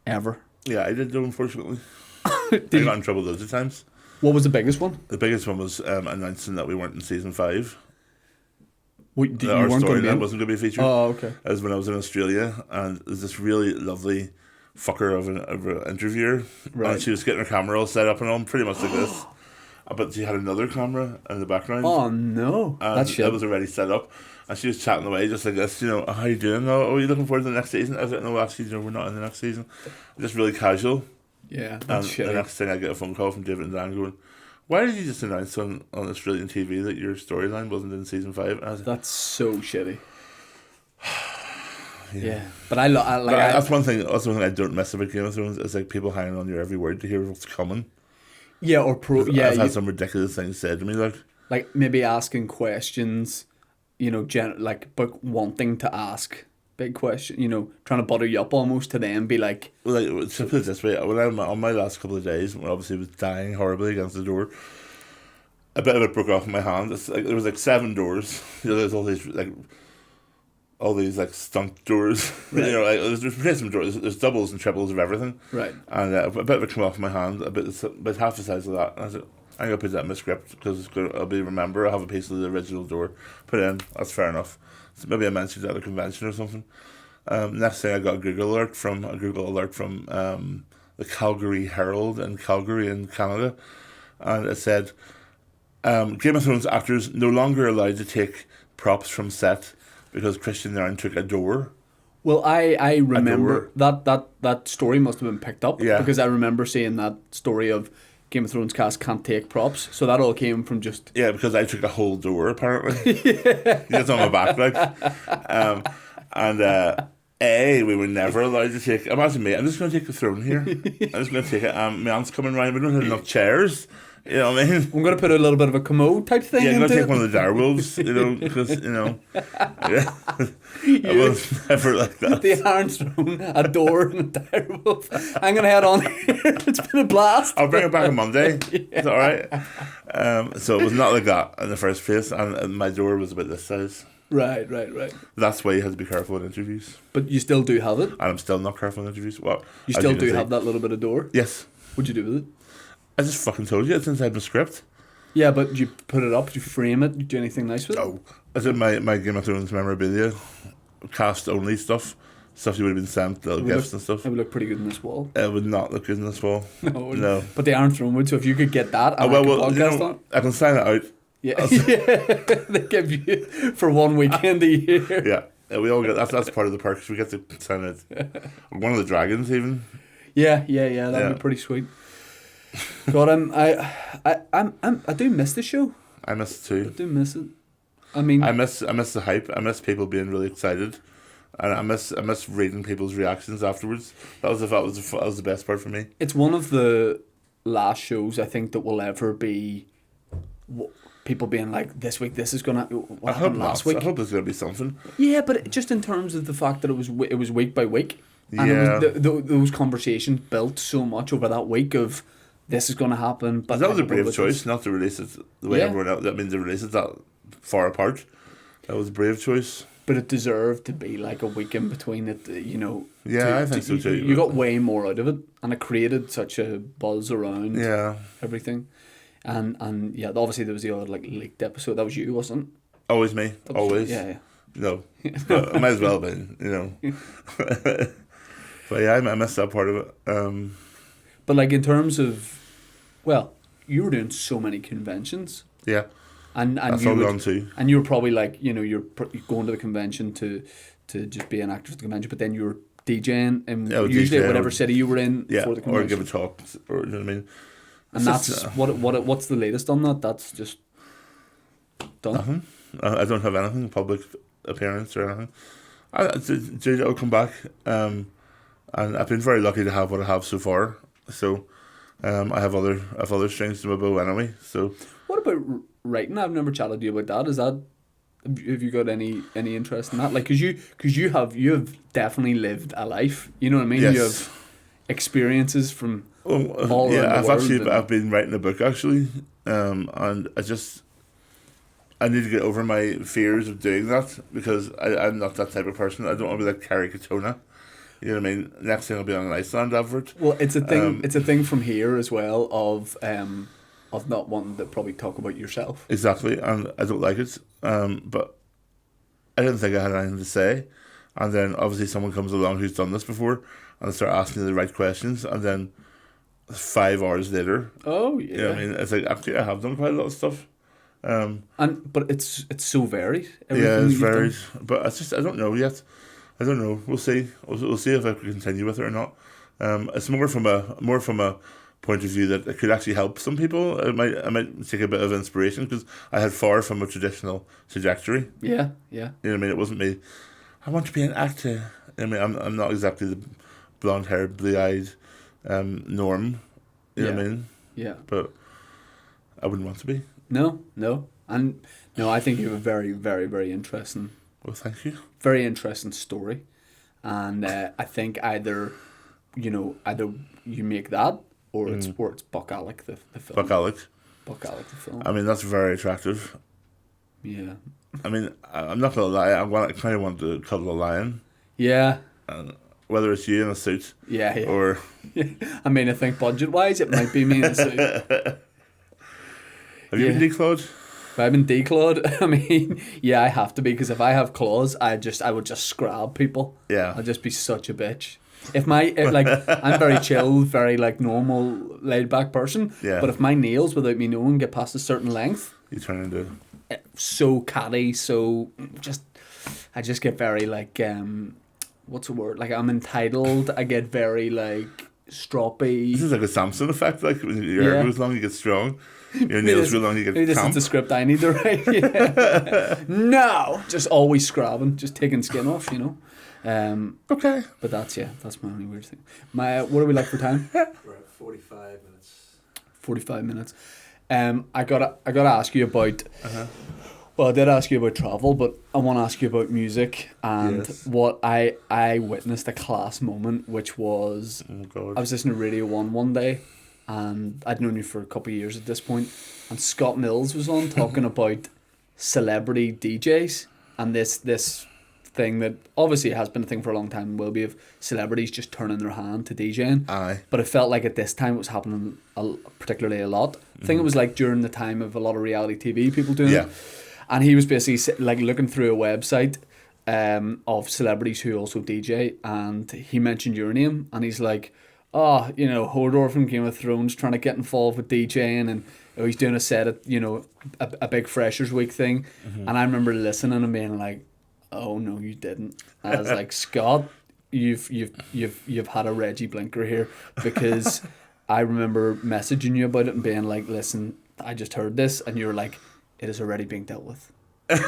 ever. Yeah, I did though, unfortunately. I got in trouble loads of times. What was the biggest one? The biggest one was announcing that we weren't in season 5. Our storyline wasn't going to be featured. Oh, okay. As when I was in Australia, and there's this really lovely fucker of an interviewer, right. And she was getting her camera all set up and all, pretty much like this. But she had another camera in the background. Oh no, and that's shit. It was already set up, and she was chatting away just like this. You know, how you doing? Oh, are you looking forward to the next season? I was like, no, actually, we're not in the next season. Just really casual. Yeah, that's and shitty. The next thing I get a phone call from David and Dan going, why did you just announce on Australian TV that your storyline wasn't in season 5? And I was like, that's so shitty. Yeah, but that's one thing. That's one thing I don't miss about Game of Thrones. Is like people hanging on your every word to hear what's coming. Yeah, I've had some ridiculous things said to me, like maybe asking questions, you know, but wanting to ask big question, you know, trying to butter you up almost to them, be like, well, to put it this way, when I'm on my last couple of days, when I obviously was dying horribly against the door, a bit of it broke off in my hand. It's like there was like 7 doors. You know, there's all these stunt doors. Right. You know, like there's replacement doors. There's doubles and triples of everything. Right. And a bit of it came off my hand, about half the size of that. And I said, I'm gonna put that in my script because I'll remember. I have a piece of the original door put in. That's fair enough. So maybe I mentioned it at a convention or something. Next thing, I got a Google alert from the Calgary Herald in Calgary in Canada, and it said, Game of Thrones actors no longer allowed to take props from set because Kristian Nairn took a door. Well, I remember that story must have been picked up, because I remember seeing that story of Game of Thrones cast can't take props, so that all came from just... Yeah, because I took a whole door, apparently. It's on my back, we were never allowed to take... Imagine me, I'm just going to take the throne here. I'm just going to take it. My aunt's coming round, we don't have enough chairs. You know what I mean? I'm going to put a little bit of a commode type thing into it. Yeah, I'm going to take one of the direwolves, because, yeah. I was never like that. The Iron Throne, a door, and a direwolf. I'm going to head on here. It's been a blast. I'll bring it back on Monday. It's all right. So it was not like that in the first place, and my door was about this size. Right. That's why you have to be careful in interviews. But you still do have it? And I'm still not careful in interviews. Well, you still do have that little bit of door? Yes. What'd you do with it? I just fucking told you, it's inside my script. Yeah, but you put it up, did you frame it, did you do anything nice with it? No. I did my Game of Thrones memorabilia, cast only stuff you would have been sent, little gifts and stuff. It would look pretty good in this wall. It would not look good in this wall. No. But the Iron Throne would, so if you could get that and podcast on. I can sign it out. Yeah. They give you for one weekend a year. Yeah. We all get that's part of the perks. We get to sign it. One of the dragons even. Yeah, that'd be pretty sweet. God, I do miss the show. I miss it too. I do miss it. I mean, I miss the hype. I miss people being really excited, and I miss reading people's reactions afterwards. That was the best part for me. It's one of the last shows I think that will ever be people being like, this week this is gonna. What happened last week? I hope there's gonna be something. Yeah, but just in terms of the fact that it was week by week, and yeah, it was those conversations built so much over that week of. This is going to happen. But that was a brave choice not to release it the way everyone else. That means to release it that far apart. That was a brave choice. But it deserved to be like a week in between it, you know. Yeah, I think so too. You got way more out of it, and it created such a buzz around everything. And yeah, obviously there was the other leaked episode. That was you, wasn't it? Always me. Always. Yeah. No. But it might as well have been, you know. But yeah, I missed that part of it. But in terms of... Well, you were doing so many conventions. Yeah. And that's you all gone too. And you were probably you're going to the convention to just be an actor at the convention, but then you were DJing and usually whatever city you were in for the convention. Or give a talk, or you know what I mean. And that's what's the latest on that? That's just done. Nothing. I don't have anything public appearance or anything. Dude, I'll come back. And I've been very lucky to have what I have so far. So, I have other strings to my bow anyway. So, what about writing? I've never chatted to you about that. Is that have you got any interest in that? Like, cause you have definitely lived a life. You know what I mean? yes. You have experiences from all around the world. I've been writing a book actually, and I need to get over my fears of doing that because I'm not that type of person. I don't want to be like Carrie Katona. You know what I mean? Next thing I'll be on an Iceland advert. Well, it's a thing. It's a thing from here as well of not wanting to probably talk about yourself. Exactly, and I don't like it. But I didn't think I had anything to say, and then obviously someone comes along who's done this before, and they start asking me the right questions, and then 5 hours later, oh yeah, you know what I mean, it's like actually I have done quite a lot of stuff. But it's so varied. Yeah, it's varied, but I don't know yet. I don't know. We'll see. We'll see if I can continue with it or not. It's more from a point of view that it could actually help some people. I might take a bit of inspiration because I had far from a traditional trajectory. Yeah. You know what I mean? It wasn't me. I want to be an actor. I mean, I'm not exactly the blonde-haired, blue-eyed norm. You know what I mean? Yeah. But I wouldn't want to be. No, and no, I think you have a very, very, very interesting. Well, thank you. Very interesting story, and I think either you make that or it's Buck Alec the film. Buck Alec. Buck Alec the film. I mean, that's very attractive. Yeah. I mean, I'm not gonna lie. I kind of want to cuddle a lion. Yeah. Whether it's you in a suit. Yeah. Or. I mean, I think budget-wise, it might be me in a suit. Have you been declawed? If I've been declawed, I mean, yeah, I have to be, because if I have claws, I would just scrab people. Yeah. I'd just be such a bitch. I'm very chill, very like normal, laid back person. Yeah. But if my nails, without me knowing, get past a certain length, you turn into so catty, I just get very like what's the word? Like I'm entitled. I get very like stroppy. This is like a Samson effect. Like when your hair goes long, you get strong. Your nails go long, you get maybe camp. This is the script I need to write. Yeah. No, just always scrabbing, just taking skin off, you know. Okay. But that's my only weird thing. What are we like for time? We're at 45 minutes. 45 minutes. I gotta ask you about. Well, I did ask you about travel, but I want to ask you about music and what I witnessed a class moment, which was I was listening to Radio 1 one day, and I'd known you for a couple of years at this point, and Scott Mills was on talking about celebrity DJs and this thing that obviously has been a thing for a long time and will be, of celebrities just turning their hand to DJing. Aye. But it felt like at this time it was happening particularly a lot. I think it was like during the time of a lot of reality TV people doing it. And he was basically like looking through a website of celebrities who also DJ, and he mentioned your name, and he's like, oh, you know, Hodor from Game of Thrones trying to get involved with DJing, and he's doing a set at, you know, a big Freshers Week thing. And I remember listening and being like, oh no, you didn't. I was like, Scott, you've had a Reggie blinker here, because I remember messaging you about it and being like, listen, I just heard this, and you were like, it is already being dealt with. I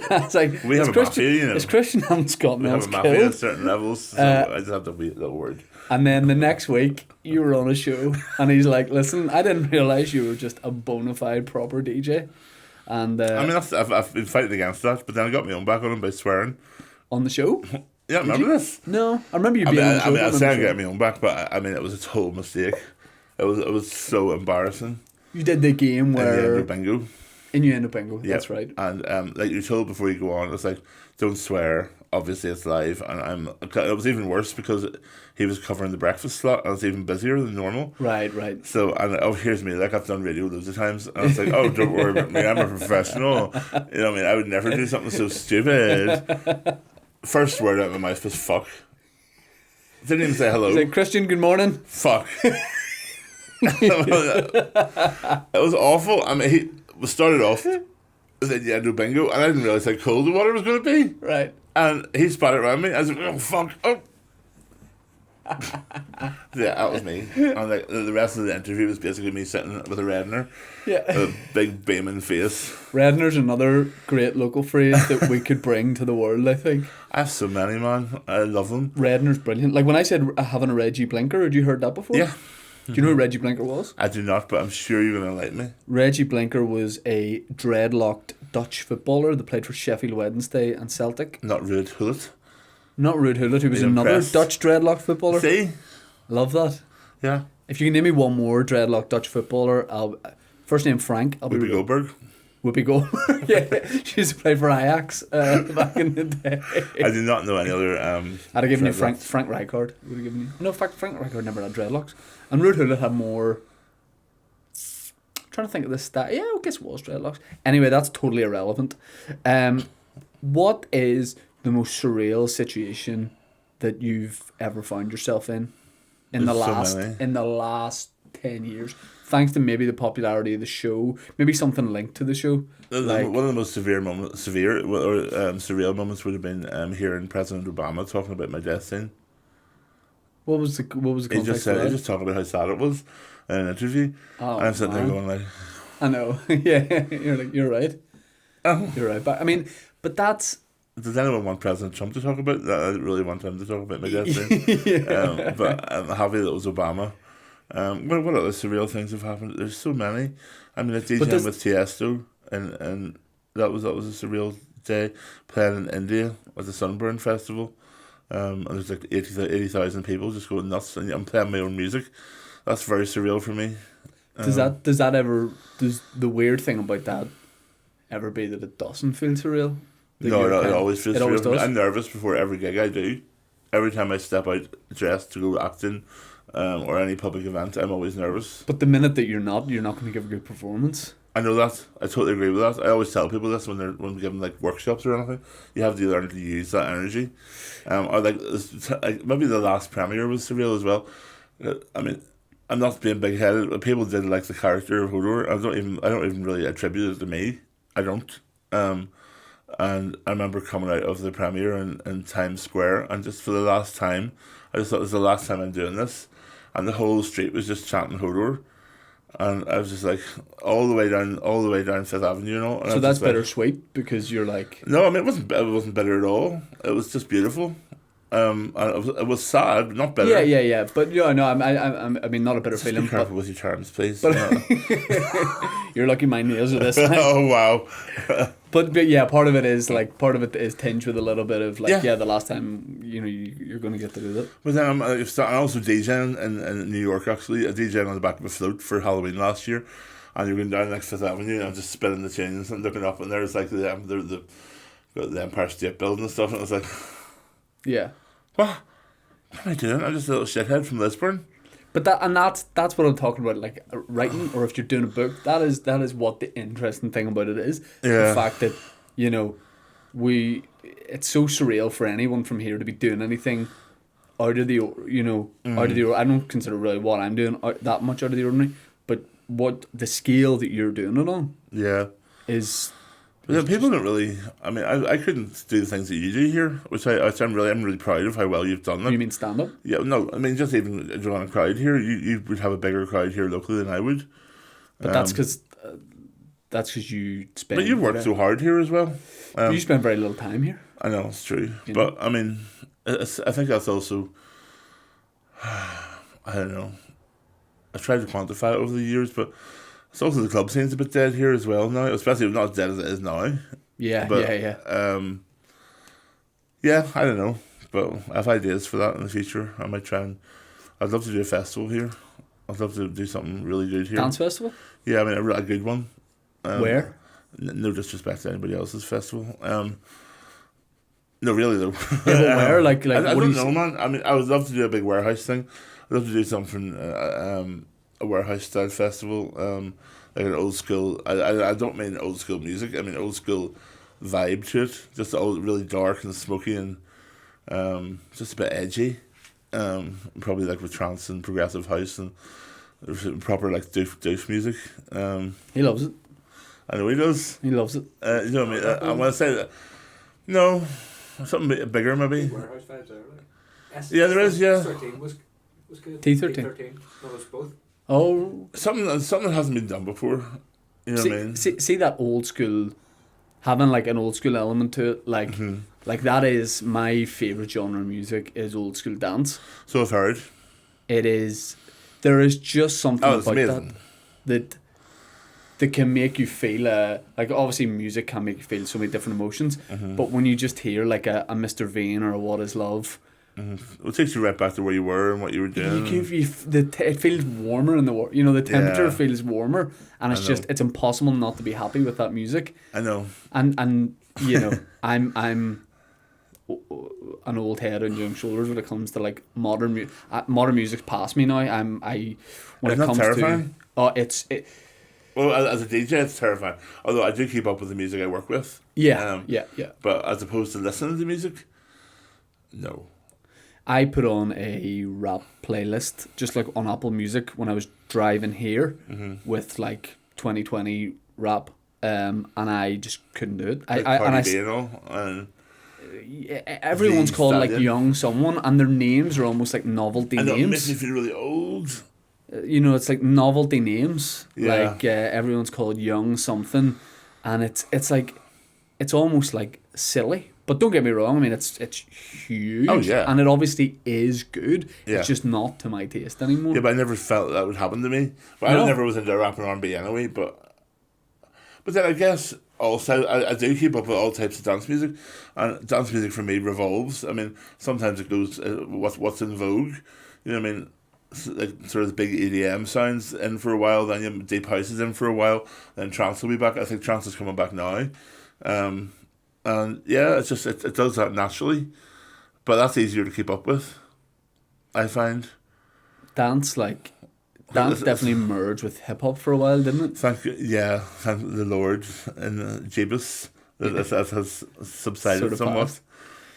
was like, we have a mafia, you know. It's Kristian and Scott Mills we have a mafia killed. at certain levels, so I just have to wait that word. And then the next week, you were on a show, and he's like, listen, I didn't realise you were just a bona fide proper DJ. And I mean, I've been fighting against that, but then I got my own back on him by swearing. On the show? Yeah, remember this? No, I remember you being on the show. I said I got my own back, but I mean, it was a total mistake. It was so embarrassing. You did the game where... Innuendo bingo. Yep. That's right. And like you're told before you go on, it's like, don't swear. Obviously, it's live. And it was even worse because he was covering the breakfast slot, and it's even busier than normal. Right. So, here's me. Like, I've done radio loads of times. And it's like, oh, don't worry about me. I'm a professional. You know what I mean? I would never do something so stupid. First word out of my mouth was fuck. Didn't even say hello. He's like, Kristian, good morning. Fuck. It was awful. I mean, we started off with Innuendo bingo, and I didn't realise how cold the water was going to be. Right. And he spat it around me. I was like, oh, fuck. Oh. Yeah, that was me. And like the rest of the interview was basically me sitting with a reddener, Yeah. a big beaming face. Reddener's another great local phrase that we could bring to the world, I think. I have so many, man. I love them. Reddener's brilliant. Like when I said having a Reggie Blinker, had you heard that before? Yeah. Do you know who Reggie Blinker was? I do not, but I'm sure you're going to like me. Reggie Blinker was a dreadlocked Dutch footballer that played for Sheffield Wednesday and Celtic. Not Ruud Gullit. Not Ruud Gullit, who was Be another impressed. Dutch dreadlocked footballer. See? Love that. Yeah. If you can name me one more dreadlocked Dutch footballer, first name Frank. I'll Whoopi be Goldberg. Whoopi Goldberg. Yeah, she used to play for Ajax back in the day. I do not know any other. I'd have given you dreadlocks. Frank Rijkaard. Would have given you. No, in fact, Frank Rijkaard never had dreadlocks. And Ruud Gullit had more. I'm trying to think of this stat. Yeah, I guess it was dreadlocks. Anyway, that's totally irrelevant. What is the most surreal situation that you've ever found yourself in There's so many. in the last 10 years? Thanks to maybe the popularity of the show, maybe something linked to the show. Like, One of the most surreal moments would have been hearing President Obama talking about my death scene. what was the He context just of said, that? he just talking about how sad it was in an interview. Oh, And I'm sitting there man. going like, I know. Yeah, you're right. oh. You're right. But I mean, but that's Does anyone want President Trump to talk about that? I really want him to talk about my death scene. But I'm happy that it was Obama. What other surreal things have happened? There's so many. I mean, like DJing with Tiesto, and that was a surreal day. Playing in India at the Sunburn Festival, and there's like 80,000 people just going nuts, and I'm playing my own music. That's very surreal for me. does the weird thing about that ever be that it doesn't feel surreal? That No, you're it kind of- always feels it always surreal. does. I'm nervous before every gig I do. Every time I step out dressed to go acting, or any public event, I'm always nervous. But the minute that you're not going to give a good performance. I know that. I totally agree with that. I always tell people this when we're giving like workshops or anything. You have to learn to use that energy. Or like maybe the last premiere was surreal as well. I mean, I'm not being big headed, but people did like the character of Hodor. I don't even really attribute it to me. I don't. And I remember coming out of the premiere in Times Square, and just for the last time, I just thought this is the last time I'm doing this, and the whole street was just chanting Hodor, and I was just like all the way down Fifth Avenue, you know. And I So was that's just like, bittersweet because you're like, no, I mean it wasn't bitter at all. It was just beautiful. And it was sad, but not bitter. yeah. But no, I mean not a bitter Just feeling. be careful with your terms, please. But you're lucky my nails are this. Oh wow. But yeah, part of it is tinged with a little bit of like, Yeah. the last time you're going to get to do that. But then I'm also DJing in New York, actually. I DJing on the back of a float for Halloween last year, and you're going down like Fifth Avenue, and I'm just spinning the tunes and looking up, and there's like the Empire State Building and stuff, and I was like, Yeah. what am I doing? I'm just a little shithead from Lisburn. But that's what I'm talking about, like writing, or if you're doing a book, that is what the interesting thing about it is. Yeah. The fact that, it's so surreal for anyone from here to be doing anything out of the, out of the, I don't consider really what I'm doing that much out of the ordinary, but what the scale that you're doing it on Yeah. is. But then people don't really. I mean, I couldn't do the things that you do here, which I'm really proud of how well you've done them. You mean stand up? Yeah, no, I mean just even drawing a crowd here, you would have a bigger crowd here locally than I would. But that's because you spend. But you've worked so hard here as well. You spend very little time here. I know it's true, You but I mean, I think that's also. I don't know. I've tried to quantify it over the years, but it's also the club scene's a bit dead here as well now, especially not as dead as it is now. Yeah, But, yeah. Yeah, I don't know, but I have ideas for that in the future. I might try and. I'd love to do a festival here. I'd love to do something really good here. Dance festival? Yeah, I mean a good one. Where? No disrespect to anybody else's festival. No, really though. Yeah, but where? Like I what don't do you know, man. I mean, I would love to do a big warehouse thing. I'd love to do something, a warehouse style festival, like an old school. I don't mean old school music. I mean old school vibe to it. Just all really dark and smoky and just a bit edgy. Probably like with trance and progressive house and proper like doof music. He loves it. I know he does. He loves it. You know what I mean? I want to say that. No, something bigger maybe. Warehouse vibes there, like. Yeah, there is, yeah. 13 was good. T13. T13. No, it was both. Oh, Something that hasn't been done before. You know what I mean? see that old school, having like an old school element to it, like like that is my favorite genre of music is old school dance. So I've heard. It is, there is just something Oh, it's about amazing. that can make you feel like obviously music can make you feel so many different emotions, but when you just hear like a Mr. Vane or a What Is Love, It takes you right back to where you were and what you were doing. it feels warmer in the you know, the temperature Yeah. feels warmer, and it's I know. just, it's impossible not to be happy with that music. I know. And you know, I'm an old head on young shoulders when it comes to like modern music's past me now. When Isn't it that comes terrifying? to Well, as a DJ, it's terrifying. Although I do keep up with the music I work with. yeah. But as opposed to listening to the music, no. I put on a rap playlist just like on Apple Music when I was driving here with like 2020 rap, and I just couldn't do it. Like Cardi B and all. And Everyone's called like Stallion. young someone, and their names are almost like novelty I know, it makes me names. feel really old. You know, it's like novelty names. Yeah. Like everyone's called young something, and it's like, it's almost like silly. But don't get me wrong, I mean it's huge. Oh, yeah. And it obviously is good. Yeah. It's just not to my taste anymore. Yeah, but I never felt that would happen to me. But No. I never was into rap and R&B anyway. But then I guess also I do keep up with all types of dance music, and dance music for me revolves. I mean, sometimes it goes what's in vogue. You know what I mean? Like sort of the big EDM sounds in for a while, then you deep house is in for a while, then trance will be back. I think trance is coming back now. And yeah, it's just it does that naturally, but that's easier to keep up with, I find. Dance It's- definitely merged with hip hop for a while, didn't it? Thank the Lord in Jeebus that has subsided Sort of somewhat. passed.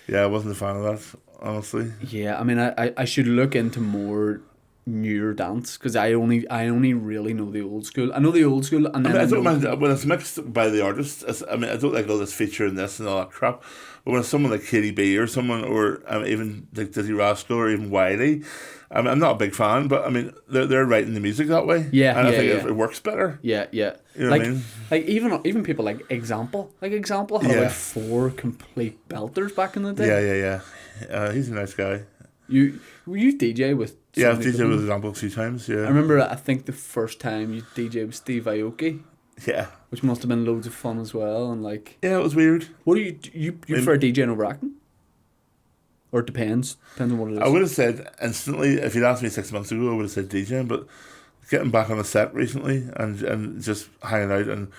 Yeah, I wasn't a fan of that, honestly. Yeah, I mean, I should look into more newer dance because I only really know the old school. I know the old school, and I then mean, I don't know- mind when it's mixed by the artist. I mean, I don't like all this feature and this and all that crap. But when it's someone like Katy B or someone, or even like Dizzy Rascal or even Wiley, I mean, I'm not a big fan, but I mean, they're writing the music that way. Yeah, and I yeah, think yeah. it works better. Yeah. You know like what I mean? like even people like Example had Yeah. about 4 complete belters back in the day. Yeah. He's a nice guy. Were you DJ with? Yeah, I've somebody DJed different? with Example a few times. Yeah, I remember. I think the first time you DJ with Steve Aoki, Yeah, which must have been loads of fun as well. And like, yeah, it was weird. what do you prefer DJing over acting? Or it depends on what it is. I would have said instantly, if you'd asked me 6 months ago, I would have said DJing, but getting back on a set recently and just hanging out, and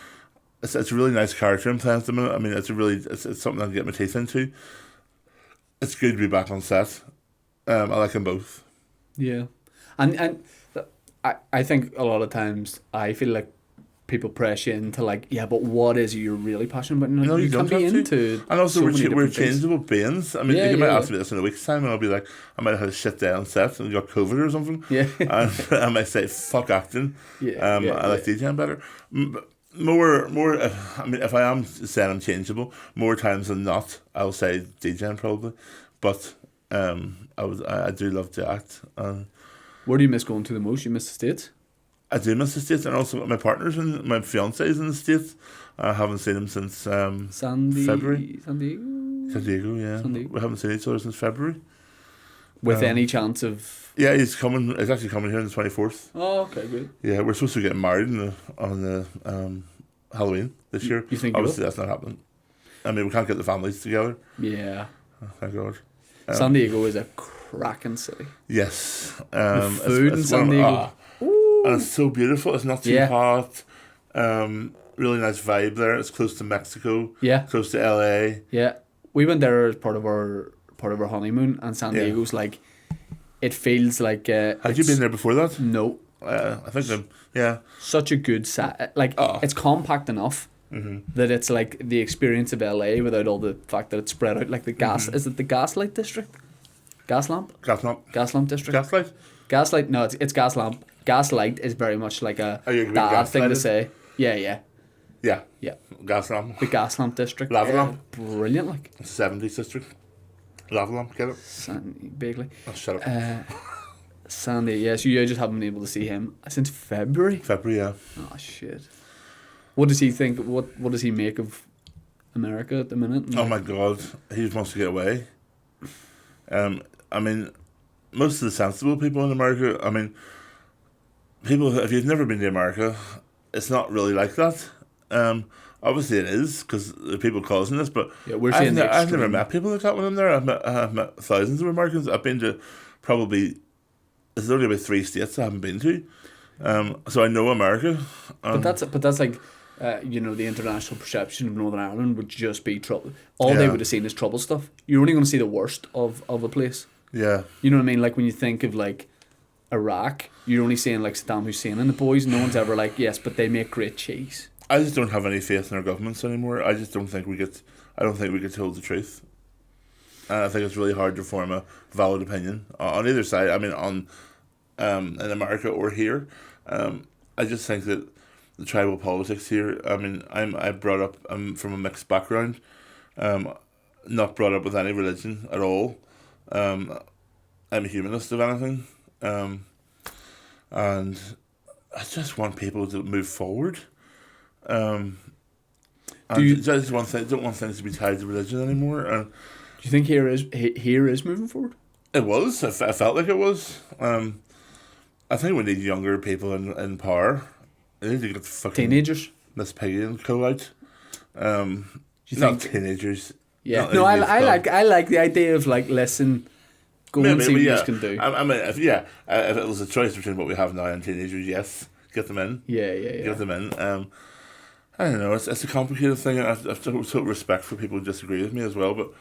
it's a really nice character I'm playing at the minute. I mean, it's something I can get my teeth into. It's good to be back on set. I like them both. Yeah, and I think a lot of times I feel like people press you into like, yeah, but what is it you're really passionate about? And No, you can don't be have to. into And also, so we're many different things. changeable beings. I mean, Yeah, you might yeah, ask me this in a week's time, and I'll be like, I might have had a shit day on set and got COVID or something. Yeah. And I might say, fuck acting. Yeah, I like DJing better. More. I mean, if I am saying I'm changeable, more times than not, I'll say DJing probably. But I do love to act. Where do you miss going to the most? You miss the States? I do miss the States, and also my partner's and my fiance's in the States. I haven't seen him since February. San Diego? San Diego, yeah. San Diego. We haven't seen each other since February. With any chance of... Yeah, he's coming. He's actually coming here on the 24th. Oh, okay, good. Yeah, we're supposed to be getting married on the Halloween this year. You think you Obviously, that's not happening. I mean, we can't get the families together. Yeah. Oh, thank God. San Diego is a cracking city. Yes. The food in San Diego. And it's so beautiful. It's not too Yeah. hot. Really nice vibe there. It's close to Mexico. Yeah. Close to LA. Yeah. We went there as part of our honeymoon, and San Yeah. Diego's like, it feels like... Had you been there before that? No. I think yeah. Such a good set. Like, it's compact enough that it's like the experience of LA without all the fact that it's spread out like the gas... Is it the Gaslight District? Gaslamp? Gaslamp District? Gaslight? Gaslight? No, it's Gaslamp. Gaslight is very much like a Are you agreeing dad thing to gaslighted? say. Yeah. Yeah. Gas lamp. The Gaslamp District. Lava lamp. Brilliant, like. 70s district. Lava lamp, get it? Sandy Bagley. Oh, shut up. Sandy, yeah, so you just haven't been able to see him since February? February, yeah. Oh, shit. What does he think, what does he make of America at the minute? Oh my God, he just wants to get away. I mean, most of the sensible people in America, I mean, people, if you've never been to America, it's not really like that. Obviously it is, because the people causing this, but yeah, we're seeing I've never met people like that when I'm there. I've met thousands of Americans. I've been to probably, there's only about 3 states I haven't been to. So I know America. But that's like, the international perception of Northern Ireland would just be trouble. All Yeah. they would have seen is trouble stuff. You're only going to see the worst of a place. Yeah. You know what I mean? Like when you think of like Iraq, you're only seeing like Saddam Hussein and the boys. No one's ever like, yes, but they make great cheese. I just don't have any faith in our governments anymore. I just don't think we get told the truth. And I think it's really hard to form a valid opinion on either side. I mean, in America or here. I just think that the tribal politics here. I mean, I'm from a mixed background. Not brought up with any religion at all. I'm a humanist, if anything. And I just want people to move forward. I just don't want things to be tied to religion anymore. And do you think here is moving forward? It was. I felt like it was. I think we need younger people in power. They need to get fucking teenagers. Miss Piggy and Co out. Do you not think teenagers? Yeah. Not No, in youth club. I like the idea of like listen, go and see what you can do. I mean, if it was a choice between what we have now and teenagers, yes, get them in. Yeah. Get them in. I don't know. It's a complicated thing, and I've total respect for people who disagree with me as well. But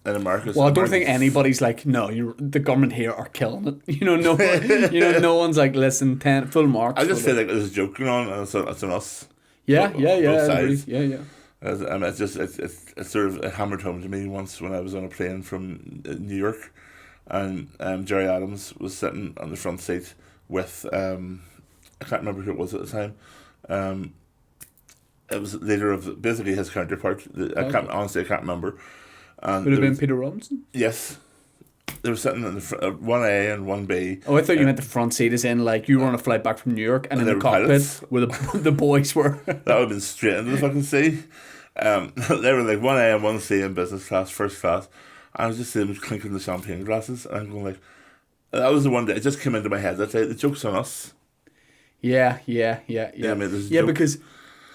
in America, well, I don't think anybody's like, no, the government here are killing it. No one's like, listen, 10 full marks. I just feel like there's a joke going on, and it's on us. Yeah. Both sides. Yeah. It's sort of it hammered home to me once when I was on a plane from New York, and Jerry Adams was sitting on the front seat with I can't remember who it was at the time. It was leader of basically his counterpart. I can't remember. And would have been Peter Robinson. Yes, they were sitting in the 1A and 1B. Oh, I thought you meant the front seat, as in like you were on a flight back from New York, and in they the were cockpit pilots. where the boys were. That would have been straight into the fucking sea. They were like 1A and 1C in business class, first class. I was just seeing them clinking the champagne glasses, and I'm going like, that was the one day it just came into my head that day. The joke's on us. Yeah. I mean, there's a joke. Because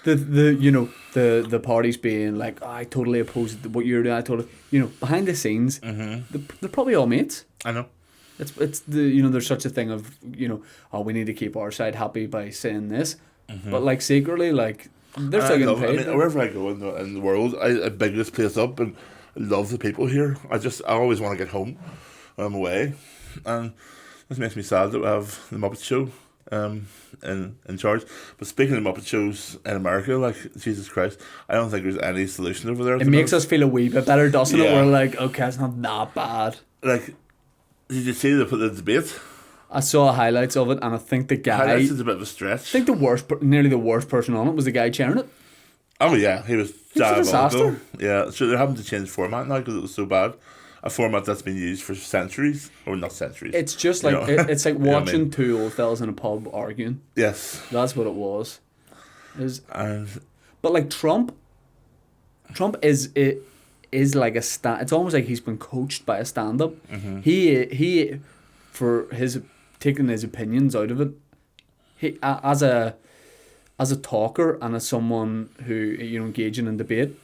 the parties being like, I totally oppose what you're doing. I totally, behind the scenes, they're probably all mates. I know. It's there's such a thing of we need to keep our side happy by saying this, but like secretly like they're still getting paid. I mean, wherever I go in the world, I big this place up and love the people here. I always want to get home when I'm away, and this makes me sad that we have the Muppet Show in charge. But speaking of Muppet shows in America, like Jesus Christ, I don't think there's any solution over there. It makes us feel a wee bit better, doesn't it? Yeah. We're like, okay, it's not that bad. Like, did you see the debate? I saw highlights of it, and I think the guy. Highlights is a bit of a stretch. I think nearly the worst person on it was the guy chairing it. Oh yeah, he was It's a diabolical. disaster. Yeah, so they're having to change format now because it was so bad. A format that's been used for centuries, or not centuries. It's just You like know? it's like You know what I watching mean? two old fellas in a pub arguing. Yes, That's what it was. and But like Trump is like a stand. It's almost like he's been coached by a stand-up. Mm-hmm. He for his taking his opinions out of it. He as a talker and as someone who engaging in debate.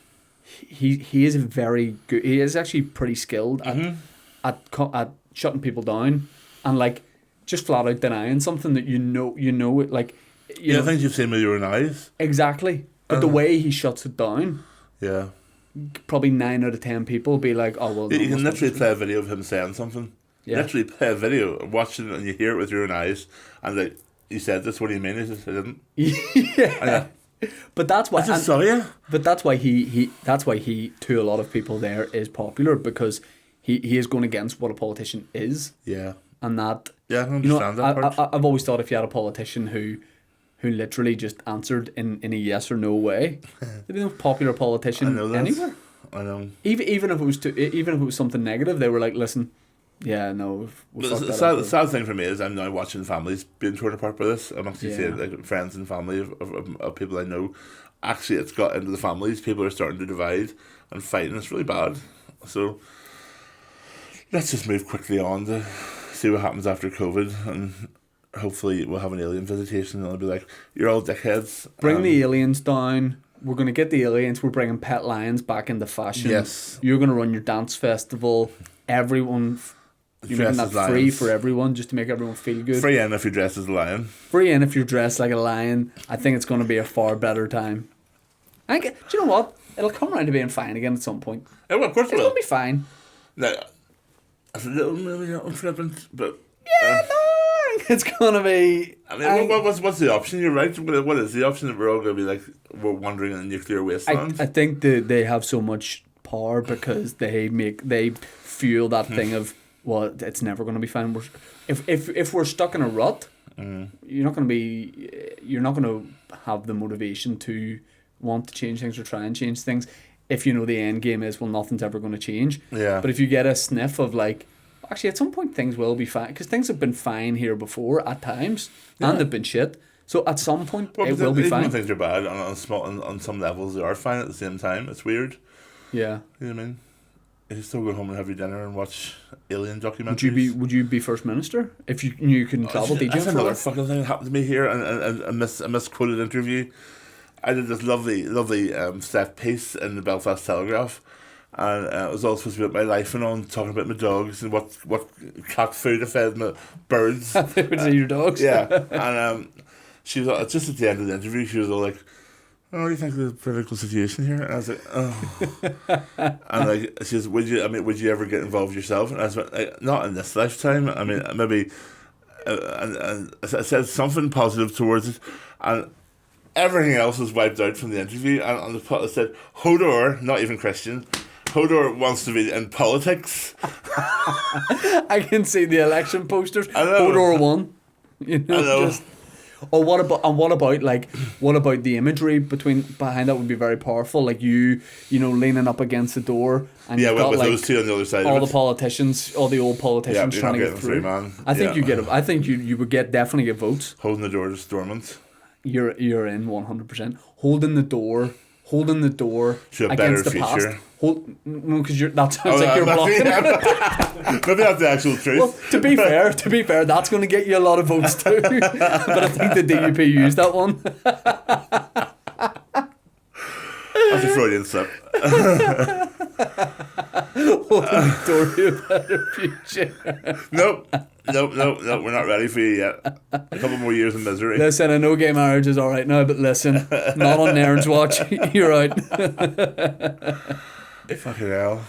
He is very good. He is actually pretty skilled at shutting people down and like just flat out denying something that you know it like. You know, things you've seen with your own eyes. exactly. But the way he shuts it down, Yeah, probably 9 out of 10 people be like, "Oh well." you no, can that's literally not play a video of him saying something. Yeah. Literally play a video, watch it, and you hear it with your own eyes, and like, you said this. What do you mean? He says, I didn't. yeah. But that's why. I just saw you. But that's why he to a lot of people there is popular because he is going against what a politician is, Yeah, and that. yeah, I understand that part. I've always thought if you had a politician who literally just answered in a yes or no way, they'd be the most popular I politician know that. anywhere. I know. Even if it was something negative, they were like, listen, yeah, no, we'll fuck that The up. sad thing for me is I'm now watching families being torn apart by this. I'm actually seeing like friends and family of people I know. Actually, it's got into the families. People are starting to divide and fighting. It's really bad. So let's just move quickly on to see what happens after COVID, and hopefully we'll have an alien visitation and they'll be like, you're all dickheads. Bring the aliens down. We're going to get the aliens. We're bringing pet lions back into fashion. Yes. You're going to run your dance festival. Everyone, you're making that free for everyone, just to make everyone feel good. Free in if you're dressed as a lion. Free in if you're dressed like a lion. I think it's going to be a far better time. Do you know what? It'll come around to being fine again at some point. Yeah, well, of course It's going to be fine. Now, it's a little maybe unflippant, but... It's going to be... I mean, what's the option? You're right. What is the option that we're all going to be like, we're wandering in a nuclear wasteland? I think they have so much power because they fuel that thing of, well, it's never going to be fine. If we're stuck in a rut, you're not going to have the motivation to want to change things or try and change things if you know the end game is, well, nothing's ever going to change. Yeah. But if you get a sniff of like, actually at some point things will be fine, because things have been fine here before at times and they've been shit, so at some point it will be even fine. when things are bad on some levels, they are fine at the same time. It's weird. Yeah. You know what I mean? You still go home and have your dinner and watch alien documentaries. Would you be First Minister if you knew you couldn't travel DJing That's for another work? fucking thing that happened to me here, and a misquoted interview. I did this lovely set piece in the Belfast Telegraph, and it was all supposed to be about my life and on, talking about my dogs and what cat food I fed my birds. They would say your dogs. Yeah, and she was just at the end of the interview. She was all like, "Oh, what do you think of the political situation here?" And I was like, "Oh," and like she says, "Would you ever get involved yourself?" And I was like, "Not in this lifetime. I mean, maybe." And I said something positive towards it, and everything else was wiped out from the interview. And on the pot, it said, "Hodor, not even Christian. Hodor wants to be in politics." I can see the election posters. I know. Hodor won. You know, I know. what about the imagery behind that would be very powerful. Like you leaning up against the door, and Yeah, you've got with like those two on the other side all of the it. politicians, all the old politicians Yeah, trying to you're get not through. getting through, man. I think Yeah. I think you would definitely get votes. Holding the door is dormant. You're in 100%. Holding the door To a against better the past. future. Because that sounds like you're blocking it. Maybe that's the actual truth. Well, to be fair, that's going to get you a lot of votes too. But I think the DUP used that one. That's a Freudian slip. Holding the door to a better future. Nope, we're not ready for you yet. A couple more years of misery. Listen, I know gay marriage is alright now, but listen, not on Nairn's watch. You're out. Fucking hell.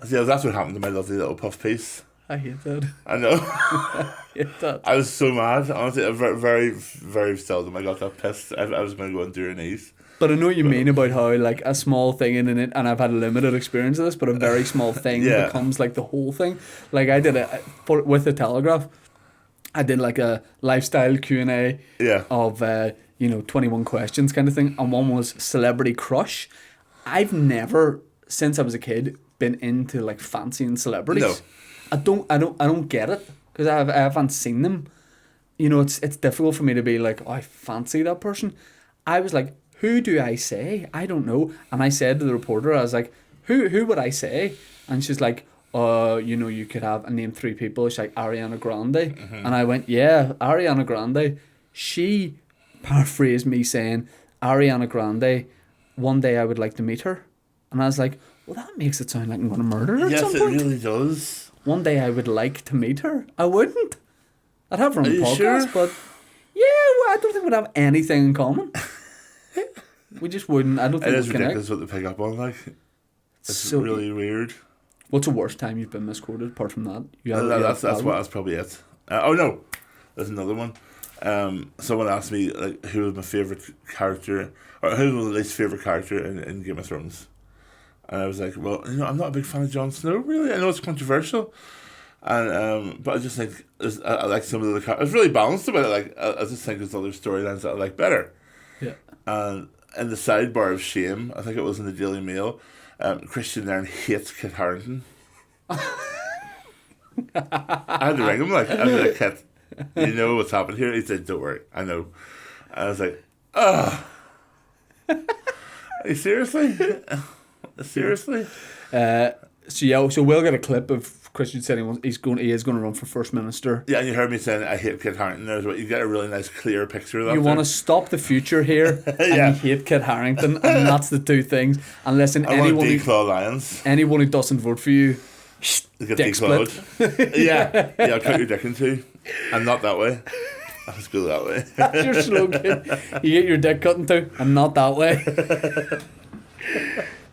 Yeah, that's what happened to my lovely little puff piece. I hate that. I know. I hate that. I was so mad. Honestly, very, very, very seldom I got that pissed. I was going to go into your knees. But I know what you mean about how like a small thing in it, and I've had a limited experience of this, but a very small thing Yeah. becomes like the whole thing. Like I did it with the Telegraph. I did like a lifestyle Q&A Yeah. of 21 questions kind of thing, and one was celebrity crush. I've never, since I was a kid, been into like fancying celebrities. No. I don't get it because I haven't seen them. You know, it's difficult for me to be like, oh, I fancy that person. I was like, who do I say? I don't know. And I said to the reporter, I was like, who would I say? And she's like, you could have, and name 3 people. She's like, Ariana Grande. Mm-hmm. And I went, yeah, Ariana Grande. She paraphrased me saying, Ariana Grande, one day I would like to meet her. And I was like, well, that makes it sound like I'm going to murder her at Yes, some it point. really does. One day I would like to meet her. I wouldn't. I'd have her on Are the you podcast, sure? but yeah, well, I don't think we'd have anything in common. We just wouldn't. I don't It think is we'd connect. ridiculous what they pick up on, like. It's So, really weird. what's the worst time you've been misquoted apart from that? That's probably it. Oh no, there's another one. Someone asked me like who was my favorite character, or who was my least favorite character in Game of Thrones, and I was like, well, I'm not a big fan of Jon Snow. Really, I know it's controversial, and but I just think I like some of the characters. It's really balanced about it. Like I just think there's other storylines that I like better. Yeah. And in the sidebar of shame, I think it was in the Daily Mail, Kristian Nairn hates Kit Harington. I had to ring him, like, I was like, Kit, you know what's happened here? He said, don't worry, I know. I was like, oh. Are you seriously? Seriously? So we'll get a clip of Kristian saying he is going to run for First Minister. Yeah, and you heard me saying I hate Kit Harington there as well. You get a really nice clear picture of that. You want to stop the future here, Yeah. and you hate Kit Harington, and that's the two things. And listen, I want to declaw lions. anyone who doesn't vote for you, Get dick declawed. split. Yeah, I'll cut your dick in two. And not that way. Let's go that way. That's your slogan. You get your dick cut in two, and not that way.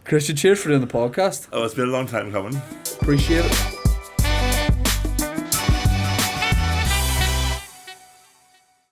Kristian, cheers for doing the podcast. Oh, it's been a long time coming. Appreciate it.